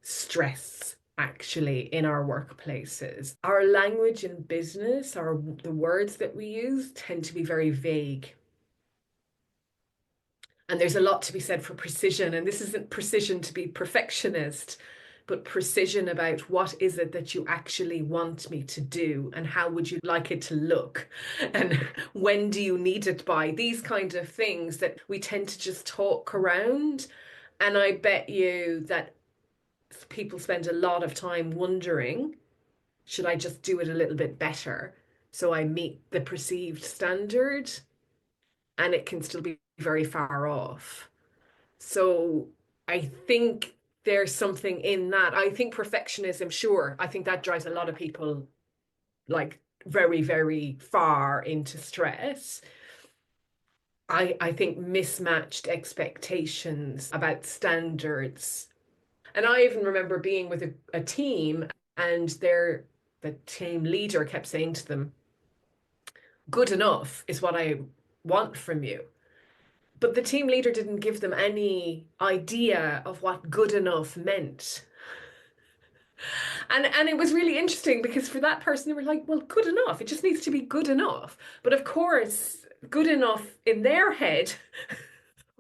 stress actually in our workplaces. Our language in business, the words that we use tend to be very vague. And there's a lot to be said for precision. And this isn't precision to be perfectionist, but precision about what is it that you actually want me to do, and how would you like it to look, and when do you need it by? These kind of things that we tend to just talk around. And I bet you that people spend a lot of time wondering, should I just do it a little bit better so I meet the perceived standard? And it can still be very far off. So I think there's something in that. I think perfectionism, sure, I think that drives a lot of people like very, very far into stress. I think mismatched expectations about standards. And I even remember being with a team, and the team leader kept saying to them, good enough is what I want from you. But the team leader didn't give them any idea of what good enough meant. And it was really interesting, because for that person, they were like, well, good enough. It just needs to be good enough. But of course, good enough in their head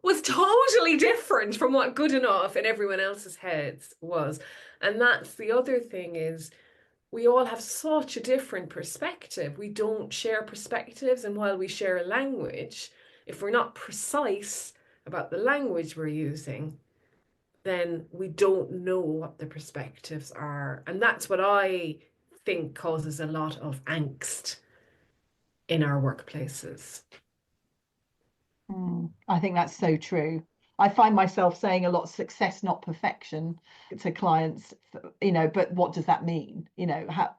was totally different from what good enough in everyone else's heads was. And that's the other thing, is we all have such a different perspective. We don't share perspectives. And while we share a language, if we're not precise about the language we're using, then we don't know what the perspectives are. And that's what I think causes a lot of angst in our workplaces. I think that's so true. I find myself saying a lot, success, not perfection, to clients, but what does that mean?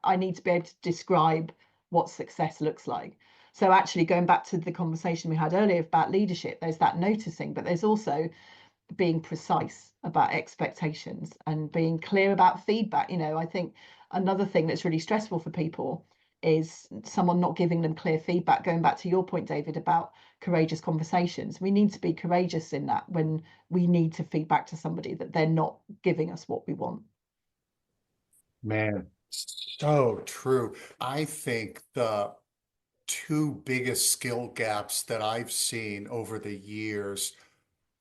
I need to be able to describe what success looks like. So actually going back to the conversation we had earlier about leadership, there's that noticing, but there's also being precise about expectations and being clear about feedback. I think another thing that's really stressful for people is someone not giving them clear feedback. Going back to your point, David, about courageous conversations, we need to be courageous in that when we need to feedback to somebody that they're not giving us what we want. Man, so true. I think the two biggest skill gaps that I've seen over the years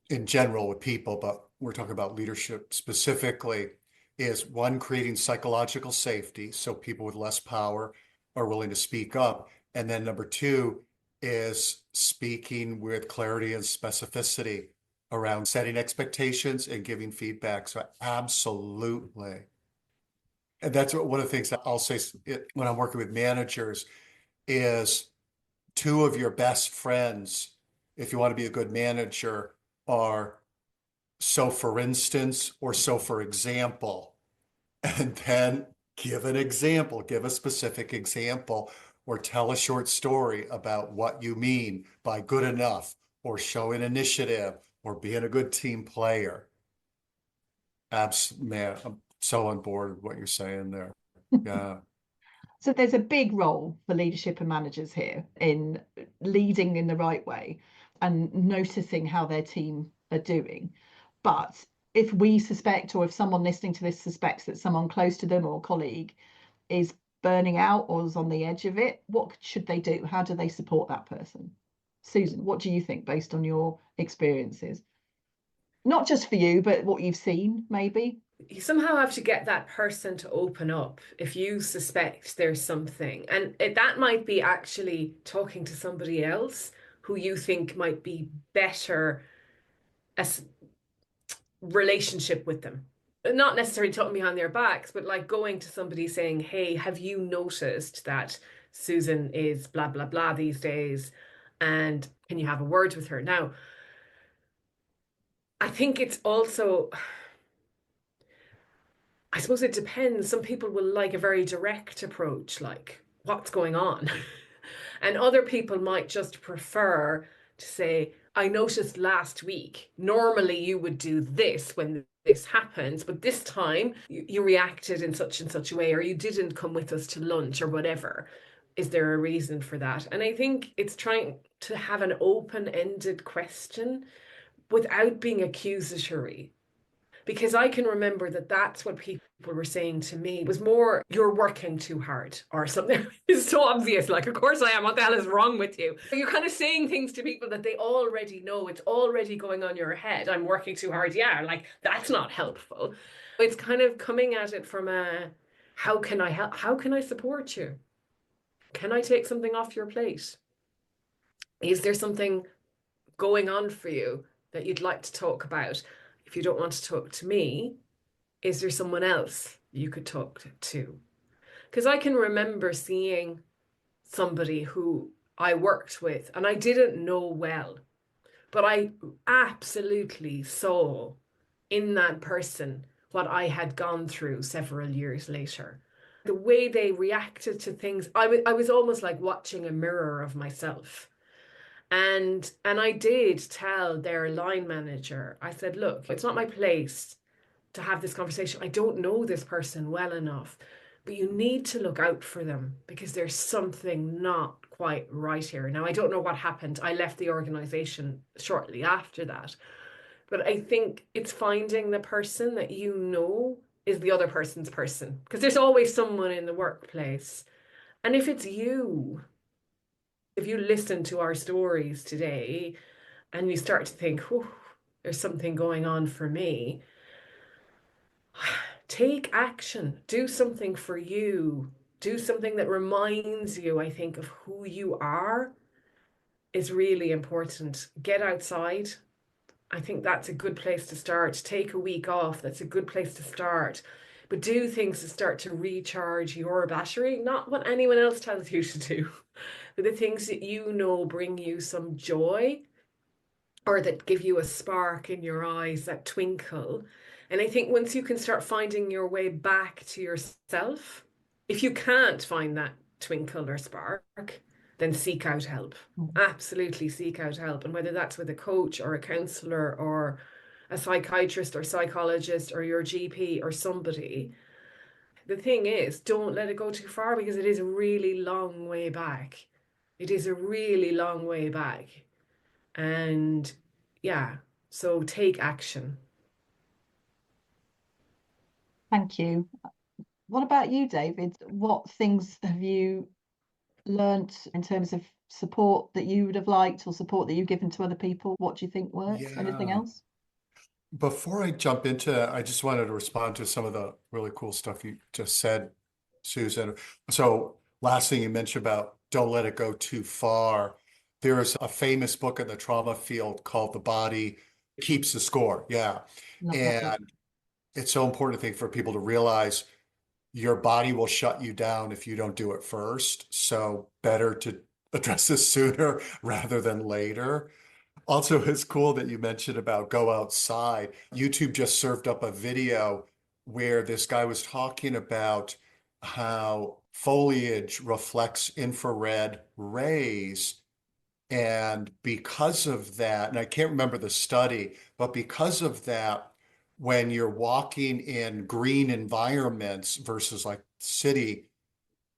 in general with people, but we're talking about leadership specifically, is one, creating psychological safety so people with less power are willing to speak up. And then number two is speaking with clarity and specificity around setting expectations and giving feedback. So absolutely. And that's one of the things that I'll say when I'm working with managers is two of your best friends, if you want to be a good manager, are so for instance, or so for example, and then give an example, give a specific example, or tell a short story about what you mean by good enough, or showing initiative, or being a good team player. Man, I'm so on board with what you're saying there. Yeah. So there's a big role for leadership and managers here in leading in the right way and noticing how their team are doing. But if we suspect, or if someone listening to this suspects that someone close to them or colleague is burning out or is on the edge of it, what should they do? How do they support that person? Susan, what do you think based on your experiences? Not just for you, but what you've seen, maybe? You somehow have to get that person to open up if you suspect there's something. And that might be actually talking to somebody else who you think might be better as relationship with them. Not necessarily talking behind their backs, but like going to somebody saying, hey, have you noticed that Susan is blah, blah, blah these days? And can you have a word with her? Now, I think it's also, I suppose it depends. Some people will like a very direct approach, like, what's going on? And other people might just prefer to say, I noticed last week, normally you would do this when this happens, but this time you reacted in such and such a way, or you didn't come with us to lunch or whatever. Is there a reason for that? And I think it's trying to have an open-ended question without being accusatory. Because I can remember that that's what people were saying to me. It was more, you're working too hard or something. It's so obvious. Like, of course I am. What the hell is wrong with you? You're kind of saying things to people that they already know. It's already going on your head. I'm working too hard. Yeah, like that's not helpful. It's kind of coming at it from a, how can I help? How can I support you? Can I take something off your plate? Is there something going on for you that you'd like to talk about? If you don't want to talk to me, is there someone else you could talk to? Because I can remember seeing somebody who I worked with and I didn't know well, but I absolutely saw in that person what I had gone through several years later. The way they reacted to things, I was almost like watching a mirror of myself. And I did tell their line manager, I said, look, it's not my place to have this conversation. I don't know this person well enough, but you need to look out for them because there's something not quite right here. Now, I don't know what happened. I left the organization shortly after that. But I think it's finding the person that you know is the other person's person, because there's always someone in the workplace. And if it's you, if you listen to our stories today and you start to think, oh, there's something going on for me, take action, do something for you, do something that reminds you, I think, of who you are is really important. Get outside. I think that's a good place to start. Take a week off. That's a good place to start. But do things to start to recharge your battery, not what anyone else tells you to do, but the things that you know bring you some joy or that give you a spark in your eyes, that twinkle. And I think once you can start finding your way back to yourself, if you can't find that twinkle or spark, then seek out help. Absolutely seek out help. And whether that's with a coach or a counselor or a psychiatrist or psychologist or your GP or somebody, the thing is, don't let it go too far because it is a really long way back. It is a really long way back. And yeah, so take action. Thank you. What about you, David? What things have you learnt in terms of support that you would have liked or support that you've given to other people? What do you think works? Anything else? Before I jump into, I just wanted to respond to some of the really cool stuff you just said, Susan. So last thing you mentioned about don't let it go too far. There is a famous book in the trauma field called The Body Keeps the Score. Yeah. And it's so important, I think, for people to realize your body will shut you down if you don't do it first. So better to address this sooner rather than later. Also, it's cool that you mentioned about go outside. YouTube just served up a video where this guy was talking about how foliage reflects infrared rays. And because of that, and I can't remember the study, but because of that, when you're walking in green environments versus like city,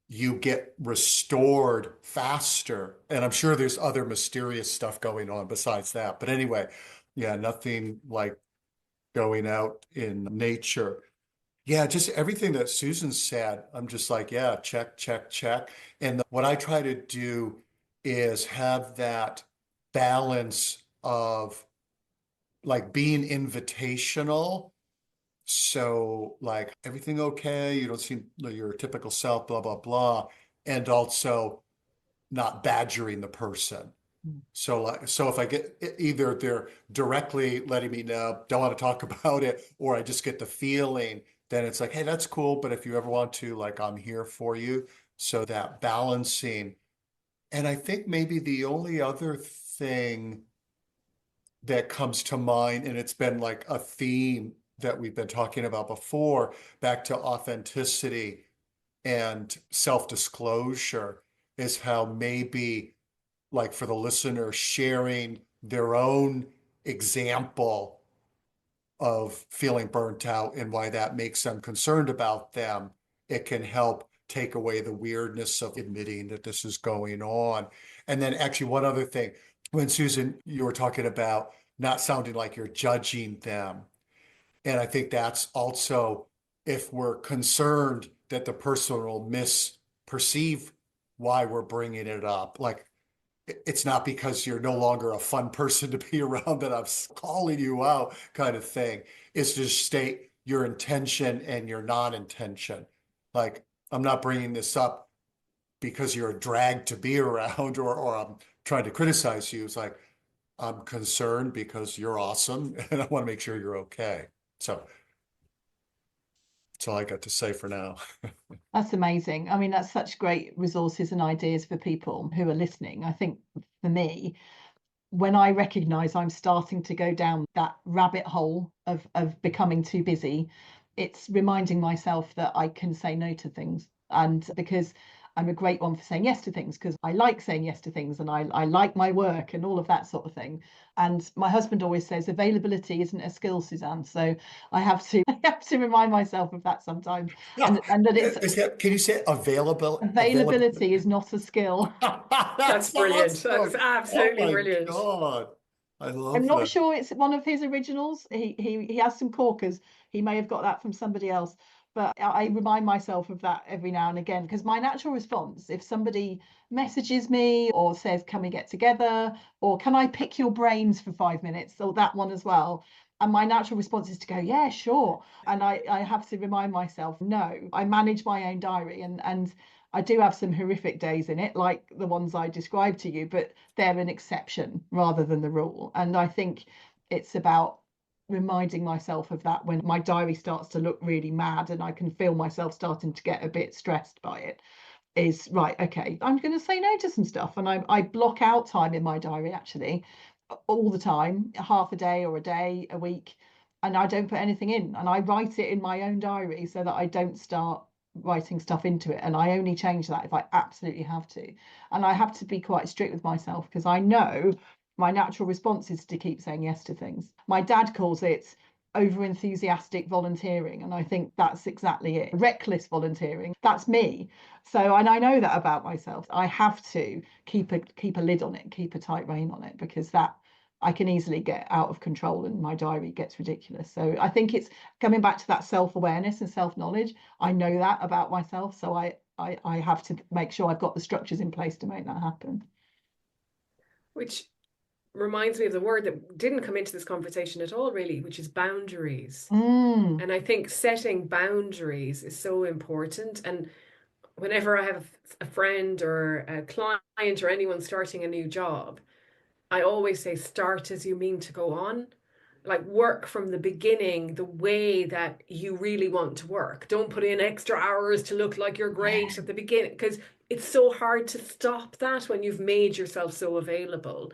you get restored faster. And I'm sure there's other mysterious stuff going on besides that. But anyway, yeah, nothing like going out in nature. Yeah, just everything that Susan said, I'm just like, yeah, check, check, check. And what I try to do is have that balance of like being invitational. So like everything okay, you don't seem like your typical self, blah, blah, blah. And also not badgering the person. So like, so if I get either they're directly letting me know, don't want to talk about it, or I just get the feeling, then it's like, hey, that's cool. But if you ever want to, like, I'm here for you. So that balancing. And I think maybe the only other thing that comes to mind, and it's been like a theme that we've been talking about before, back to authenticity and self-disclosure, is how maybe like for the listener sharing their own example of feeling burnt out and why that makes them concerned about them, it can help take away the weirdness of admitting that this is going on. And then actually one other thing, when Susan, you were talking about not sounding like you're judging them. And I think that's also if we're concerned that the person will misperceive why we're bringing it up. Like it's not because you're no longer a fun person to be around that I'm calling you out kind of thing. It's just state your intention and your non-intention. Like, I'm not bringing this up because you're a drag to be around or I'm trying to criticize you. It's like, I'm concerned because you're awesome and I want to make sure you're okay. So that's all I got to say for now. That's amazing. I mean, that's such great resources and ideas for people who are listening. I think for me, when I recognize I'm starting to go down that rabbit hole of becoming too busy, it's reminding myself that I can say no to things. And because I'm a great one for saying yes to things, because I like saying yes to things and I like my work and all of that sort of thing. And my husband always says availability isn't a skill, Susanne. So I have to I have to remind myself of that sometimes. No, And that it's can you say availability is not a skill. That's That's brilliant. awesome. That's Oh absolutely my brilliant. God. I I'm love not that. sure it's one of his originals. He has some corkers. He may have got that from somebody else. But I remind myself of that every now and again because my natural response, if somebody messages me or says, "Can we get together?" or "Can I pick your brains for 5 minutes?" or that one as well. And my natural response is to go, "Yeah, sure." And I have to remind myself, no, I manage my own diary and I do have some horrific days in it, like the ones I described to you, but they're an exception rather than the rule. And I think it's about reminding myself of that when my diary starts to look really mad and I can feel myself starting to get a bit stressed by it. Is right, okay, I'm going to say no to some stuff. And I block out time in my diary actually all the time, half a day or a day, a week, and I don't put anything in. And I write it in my own diary so that I don't start writing stuff into it. And I only change that if I absolutely have to. And I have to be quite strict with myself because I know my natural response is to keep saying yes to things. My dad calls it over enthusiastic volunteering, and I think that's exactly it. Reckless volunteering, that's me. So, and I know that about myself. I have to keep a lid on it, keep a tight rein on it, because that I can easily get out of control and my diary gets ridiculous. So I think it's coming back to that self-awareness and self-knowledge. I know that about myself, so I have to make sure I've got the structures in place to make that happen. Which reminds me of the word that didn't come into this conversation at all, really, which is boundaries. And I think setting boundaries is so important. And whenever I have a friend or a client or anyone starting a new job, I always say start as you mean to go on. Like work from the beginning the way that you really want to work. Don't put in extra hours to look like you're great at the beginning because it's so hard to stop that when you've made yourself so available.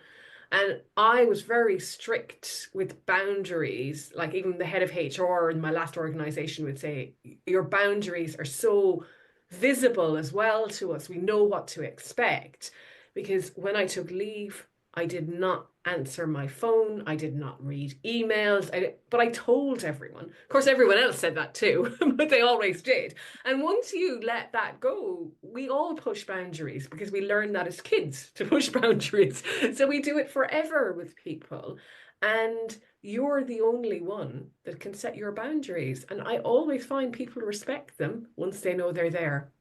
And I was very strict with boundaries. Like even the head of HR in my last organization would say, your boundaries are so visible as well to us. We know what to expect. Because when I took leave, I did not answer my phone. I did not read emails. But I told everyone. Of course, everyone else said that too, but they always did. And once you let that go, we all push boundaries because we learn that as kids to push boundaries. So we do it forever with people. And you're the only one that can set your boundaries. And I always find people respect them once they know they're there.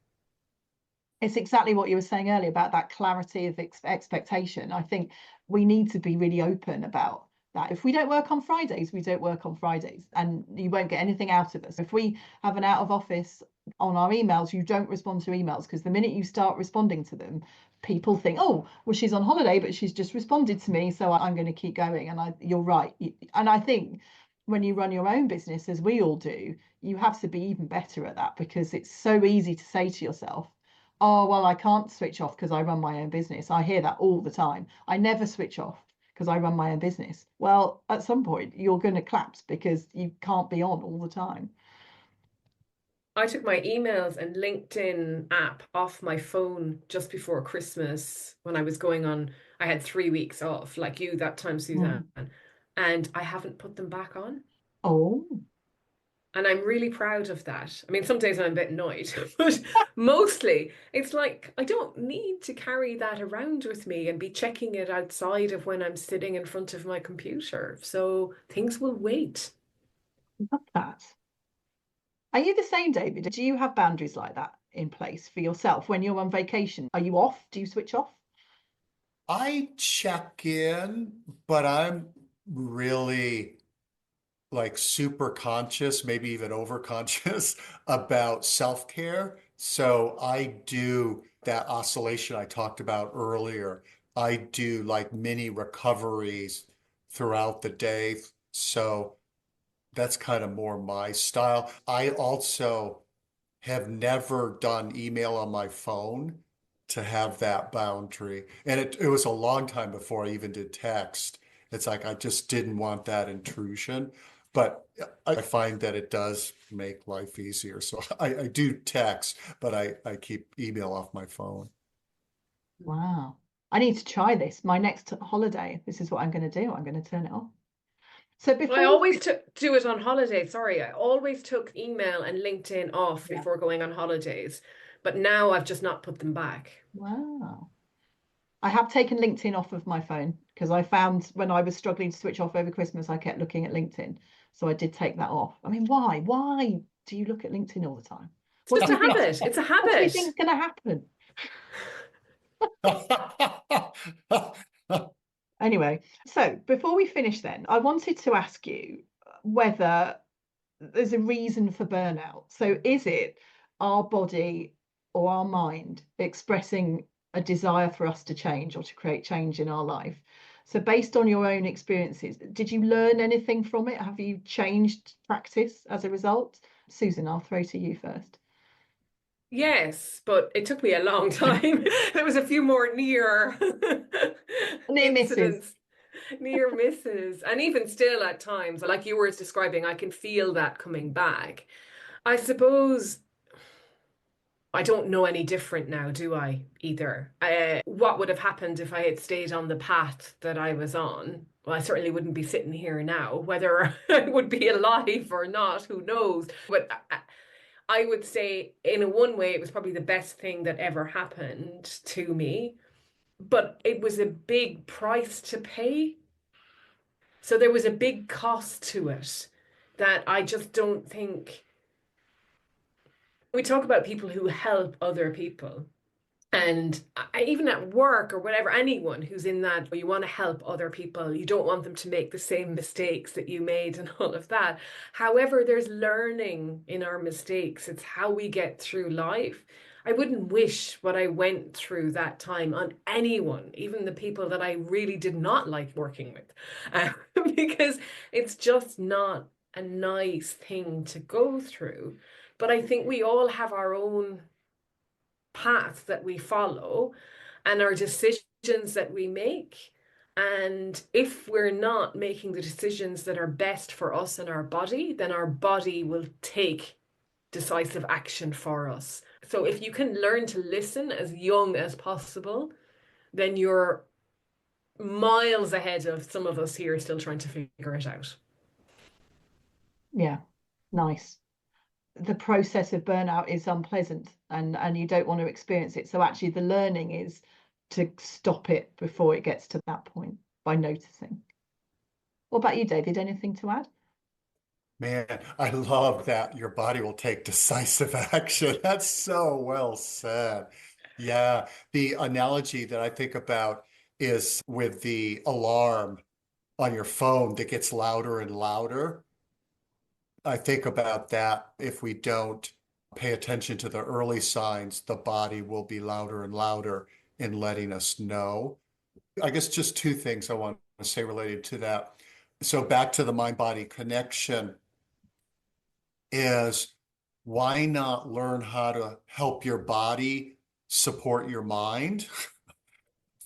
It's exactly what you were saying earlier about that clarity of expectation. I think we need to be really open about that. If we don't work on Fridays, we don't work on Fridays, and you won't get anything out of us. If we have an out of office on our emails, you don't respond to emails, because the minute you start responding to them, people think, oh, well, she's on holiday, but she's just responded to me, so I'm going to keep going. And you're right. And I think when you run your own business, as we all do, you have to be even better at that, because it's so easy to say to yourself, oh, well, I can't switch off because I run my own business. I hear that all the time. I never switch off because I run my own business. Well, at some point, you're going to collapse because you can't be on all the time. I took my emails and LinkedIn app off my phone just before Christmas when I was going on. I had 3 weeks off, like you that time, Susanne, and I haven't put them back on. Oh. And I'm really proud of that. I mean, some days I'm a bit annoyed, but mostly it's like I don't need to carry that around with me and be checking it outside of when I'm sitting in front of my computer. So things will wait. Love that. Are you the same, David? Do you have boundaries like that in place for yourself when you're on vacation? Are you off? Do you switch off? I check in, but I'm really like super conscious, maybe even over conscious about self-care. So I do that oscillation I talked about earlier. I do like mini recoveries throughout the day. So that's kind of more my style. I also have never done email on my phone to have that boundary. And it was a long time before I even did text. It's like I just didn't want that intrusion. But I find that it does make life easier. So I do text, but I keep email off my phone. Wow. I need to try this. My next holiday, this is what I'm going to do. I'm going to turn it off. So I always do it on holiday. Sorry, I always took email and LinkedIn off before going on holidays, but now I've just not put them back. Wow. I have taken LinkedIn off of my phone because I found when I was struggling to switch off over Christmas, I kept looking at LinkedIn. So I did take that off. I mean, why? Why do you look at LinkedIn all the time? It's just a habit. It's a habit. What do you think is going to happen? Anyway, so before we finish then, I wanted to ask you whether there's a reason for burnout. So is it our body or our mind expressing a desire for us to change or to create change in our life? So based on your own experiences, did you learn anything from it? Have you changed practice as a result? Susan, I'll throw to you first. Yes, but it took me a long time. There was a few more near misses. Near misses. And even still at times, like you were describing, I can feel that coming back. I suppose I don't know any different now, do I, either? What would have happened if I had stayed on the path that I was on? Well, I certainly wouldn't be sitting here now. Whether I would be alive or not, who knows? But I would say, in one way, it was probably the best thing that ever happened to me. But it was a big price to pay. So there was a big cost to it that I just don't think. We talk about people who help other people. And even at work or whatever, anyone who's in that, you want to help other people, you don't want them to make the same mistakes that you made and all of that. However, there's learning in our mistakes. It's how we get through life. I wouldn't wish what I went through that time on anyone, even the people that I really did not like working with, because it's just not a nice thing to go through. But I think we all have our own path that we follow and our decisions that we make. And if we're not making the decisions that are best for us and our body, then our body will take decisive action for us. So if you can learn to listen as young as possible, then you're miles ahead of some of us here still trying to figure it out. Yeah, nice. The process of burnout is unpleasant, and you don't want to experience it. So actually the learning is to stop it before it gets to that point by noticing. What about you, David? Anything to add? Man, I love that your body will take decisive action. That's so well said. Yeah, the analogy that I think about is with the alarm on your phone that gets louder and louder. I think about that. If we don't pay attention to the early signs, the body will be louder and louder in letting us know. I guess just two things I want to say related to that. So back to the mind-body connection is, why not learn how to help your body support your mind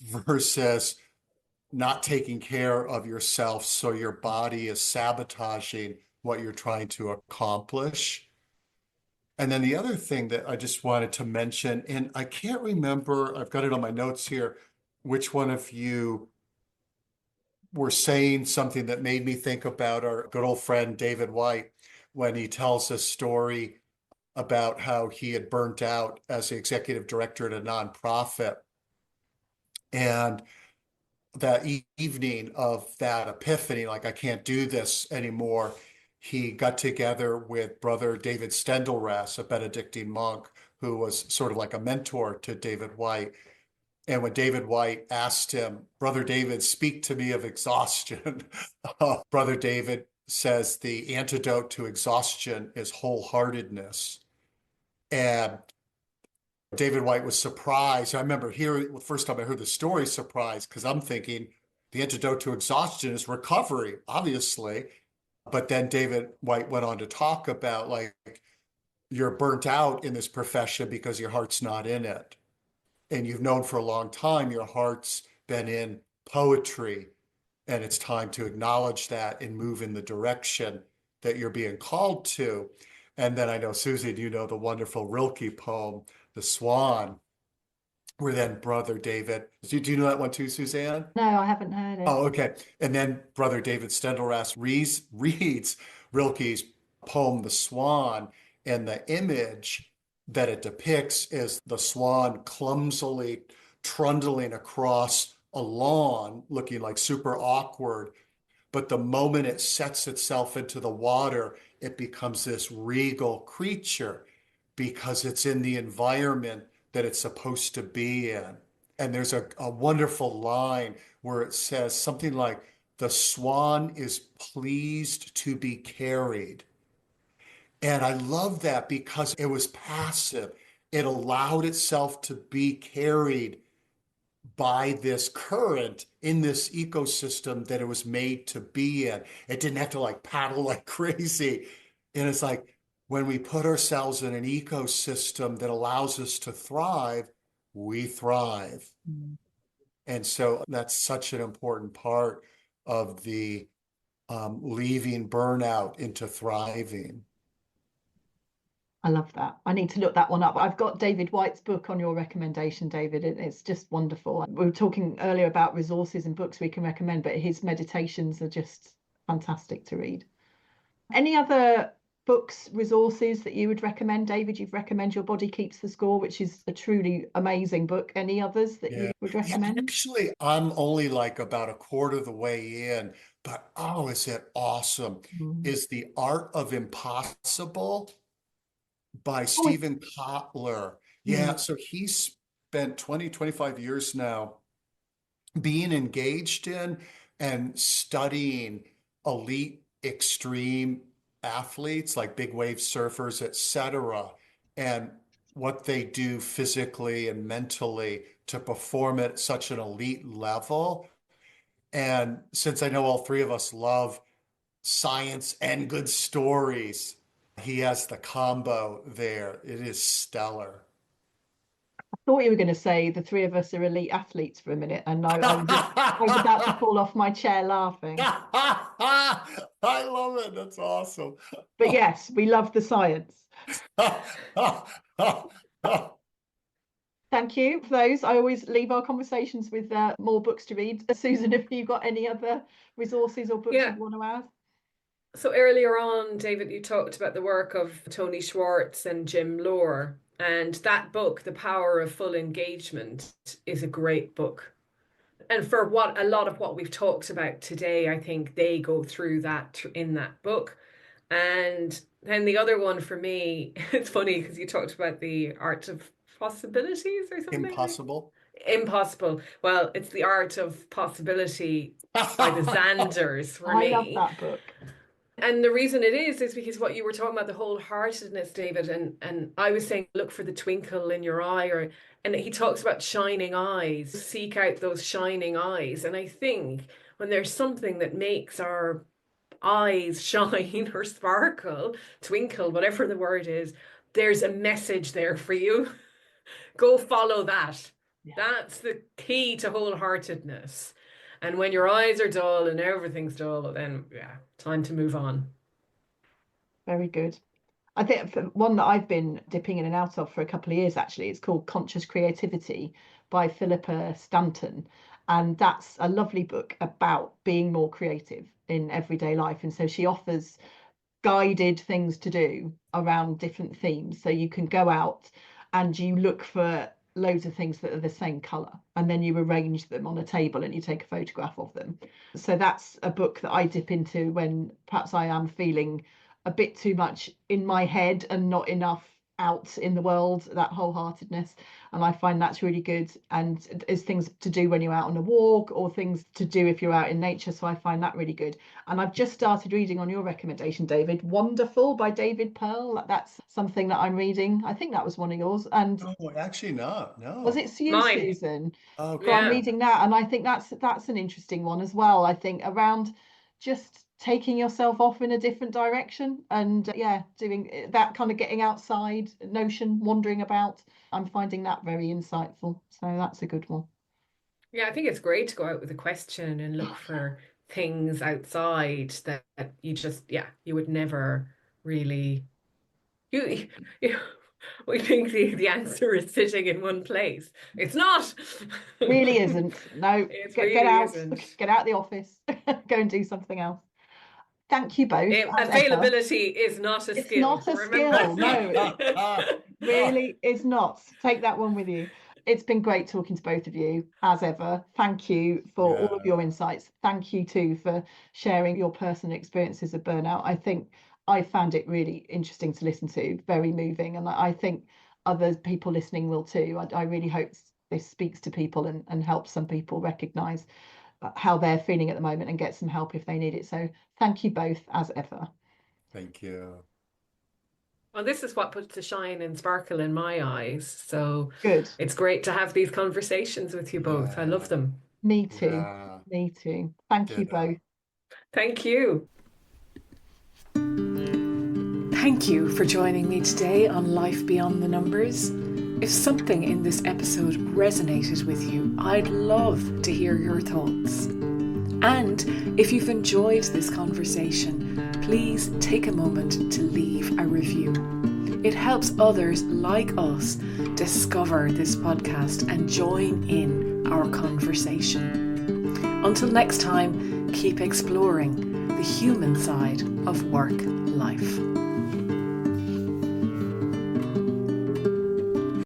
versus not taking care of yourself so your body is sabotaging what you're trying to accomplish. And then the other thing that I just wanted to mention, and I can't remember, I've got it on my notes here, which one of you were saying something that made me think about our good old friend David White when he tells a story about how he had burnt out as the executive director at a nonprofit. And that evening of that epiphany, like, I can't do this anymore, he got together with Brother David Steindl-Rast, a Benedictine monk who was sort of like a mentor to David White. And when David White asked him, Brother David, speak to me of exhaustion, Brother David says the antidote to exhaustion is wholeheartedness. And David White was surprised. I remember hearing the first time I heard the story, surprised, because I'm thinking the antidote to exhaustion is recovery, obviously. But then David White went on to talk about, like, you're burnt out in this profession because your heart's not in it. And you've known for a long time your heart's been in poetry, and it's time to acknowledge that and move in the direction that you're being called to. And then I know, Susan, you know the wonderful Rilke poem, The Swan, where then Brother David, do you know that one too, Suzanne? No, I haven't heard it. Oh, okay. And then Brother David Steindl-Rast reads Rilke's poem, The Swan, and the image that it depicts is the swan clumsily trundling across a lawn, looking like super awkward. But the moment it sets itself into the water, it becomes this regal creature because it's in the environment that it's supposed to be in. And there's a wonderful line where it says something like, the swan is pleased to be carried. And I love that because it was passive. It allowed itself to be carried by this current in this ecosystem that it was made to be in. It didn't have to like paddle like crazy. And it's like, when we put ourselves in an ecosystem that allows us to thrive, we thrive. Mm. And so that's such an important part of the leaving burnout into thriving. I love that. I need to look that one up. I've got David White's book on your recommendation, David. It's just wonderful. We were talking earlier about resources and books we can recommend, but his meditations are just fantastic to read. Any other books, resources that you would recommend, David? You've recommended Your Body Keeps the Score, which is a truly amazing book. Any others that you would recommend? Yeah, actually, I'm only like about a quarter of the way in, but oh, is it awesome? Is The Art of Impossible by Stephen Kotler. Yeah, so he's spent 20, 25 years now being engaged in and studying elite extreme athletes like big wave surfers, etc., and what they do physically and mentally to perform at such an elite level. And since I know all three of us love science and good stories, he has the combo there. It is stellar. I thought you were going to say the three of us are elite athletes for a minute, and I was about to fall off my chair laughing. I love it. That's awesome. But yes, we love the science. Thank you for those. I always leave our conversations with more books to read. Susan, if you've got any other resources or books you want to add? So earlier on, David, you talked about the work of Tony Schwartz and Jim Loehr. And that book, The Power of Full Engagement, is a great book. And for what a lot of what we've talked about today, I think they go through that in that book. And then the other one for me, it's funny because you talked about the art of possibilities or something. Impossible. Impossible. Well, it's The Art of Possibility by the Zanders for me. I love that book. And the reason it is because what you were talking about, the wholeheartedness, David, and I was saying, look for the twinkle in your eye, and he talks about shining eyes, seek out those shining eyes. And I think when there's something that makes our eyes shine or sparkle, twinkle, whatever the word is, there's a message there for you. Go follow that. Yeah. That's the key to wholeheartedness. And when your eyes are dull and everything's dull, then time to move on. Very good. I think one that I've been dipping in and out of for a couple of years, actually, it's called Conscious Creativity by Philippa Stanton. And that's a lovely book about being more creative in everyday life. And so she offers guided things to do around different themes. So you can go out and you look for loads of things that are the same colour, and then you arrange them on a table and you take a photograph of them. So that's a book that I dip into when perhaps I am feeling a bit too much in my head and not enough out in the world, that wholeheartedness. And I find that's really good. And there's things to do when you're out on a walk or things to do if you're out in nature. So I find that really good. And I've just started reading on your recommendation, David, Wonderful by David Pearl. That's something that I'm reading. I think that was one of yours. And no, actually not. No. Was it you, Mine. Susan? Okay. So I'm reading that, and I think that's an interesting one as well. I think around just taking yourself off in a different direction and doing that kind of getting outside notion, wandering about. I'm finding that very insightful. So that's a good one. Yeah, I think it's great to go out with a question and look for things outside that you just, you would never really, we think the answer is sitting in one place. It's not. Really isn't. No, get out. Isn't. Get out the office. Go and do something else. Thank you both. Availability is not a skill. It's not a skill. No, really is not. Take that one with you. It's been great talking to both of you, as ever. Thank you for all of your insights. Thank you too for sharing your personal experiences of burnout. I think I found it really interesting to listen to, very moving, and I think other people listening will too. I really hope this speaks to people and helps some people recognise how they're feeling at the moment and get some help if they need it. So thank you both, as ever. Thank you. Well, this is what puts the shine and sparkle in my eyes. So good. It's great to have these conversations with you both. I love them. Me too. Me too. Thank you both. Thank you. Thank you for joining me today on Life Beyond the Numbers. If something in this episode resonated with you, I'd love to hear your thoughts. And if you've enjoyed this conversation, please take a moment to leave a review. It helps others like us discover this podcast and join in our conversation. Until next time, keep exploring the human side of work life.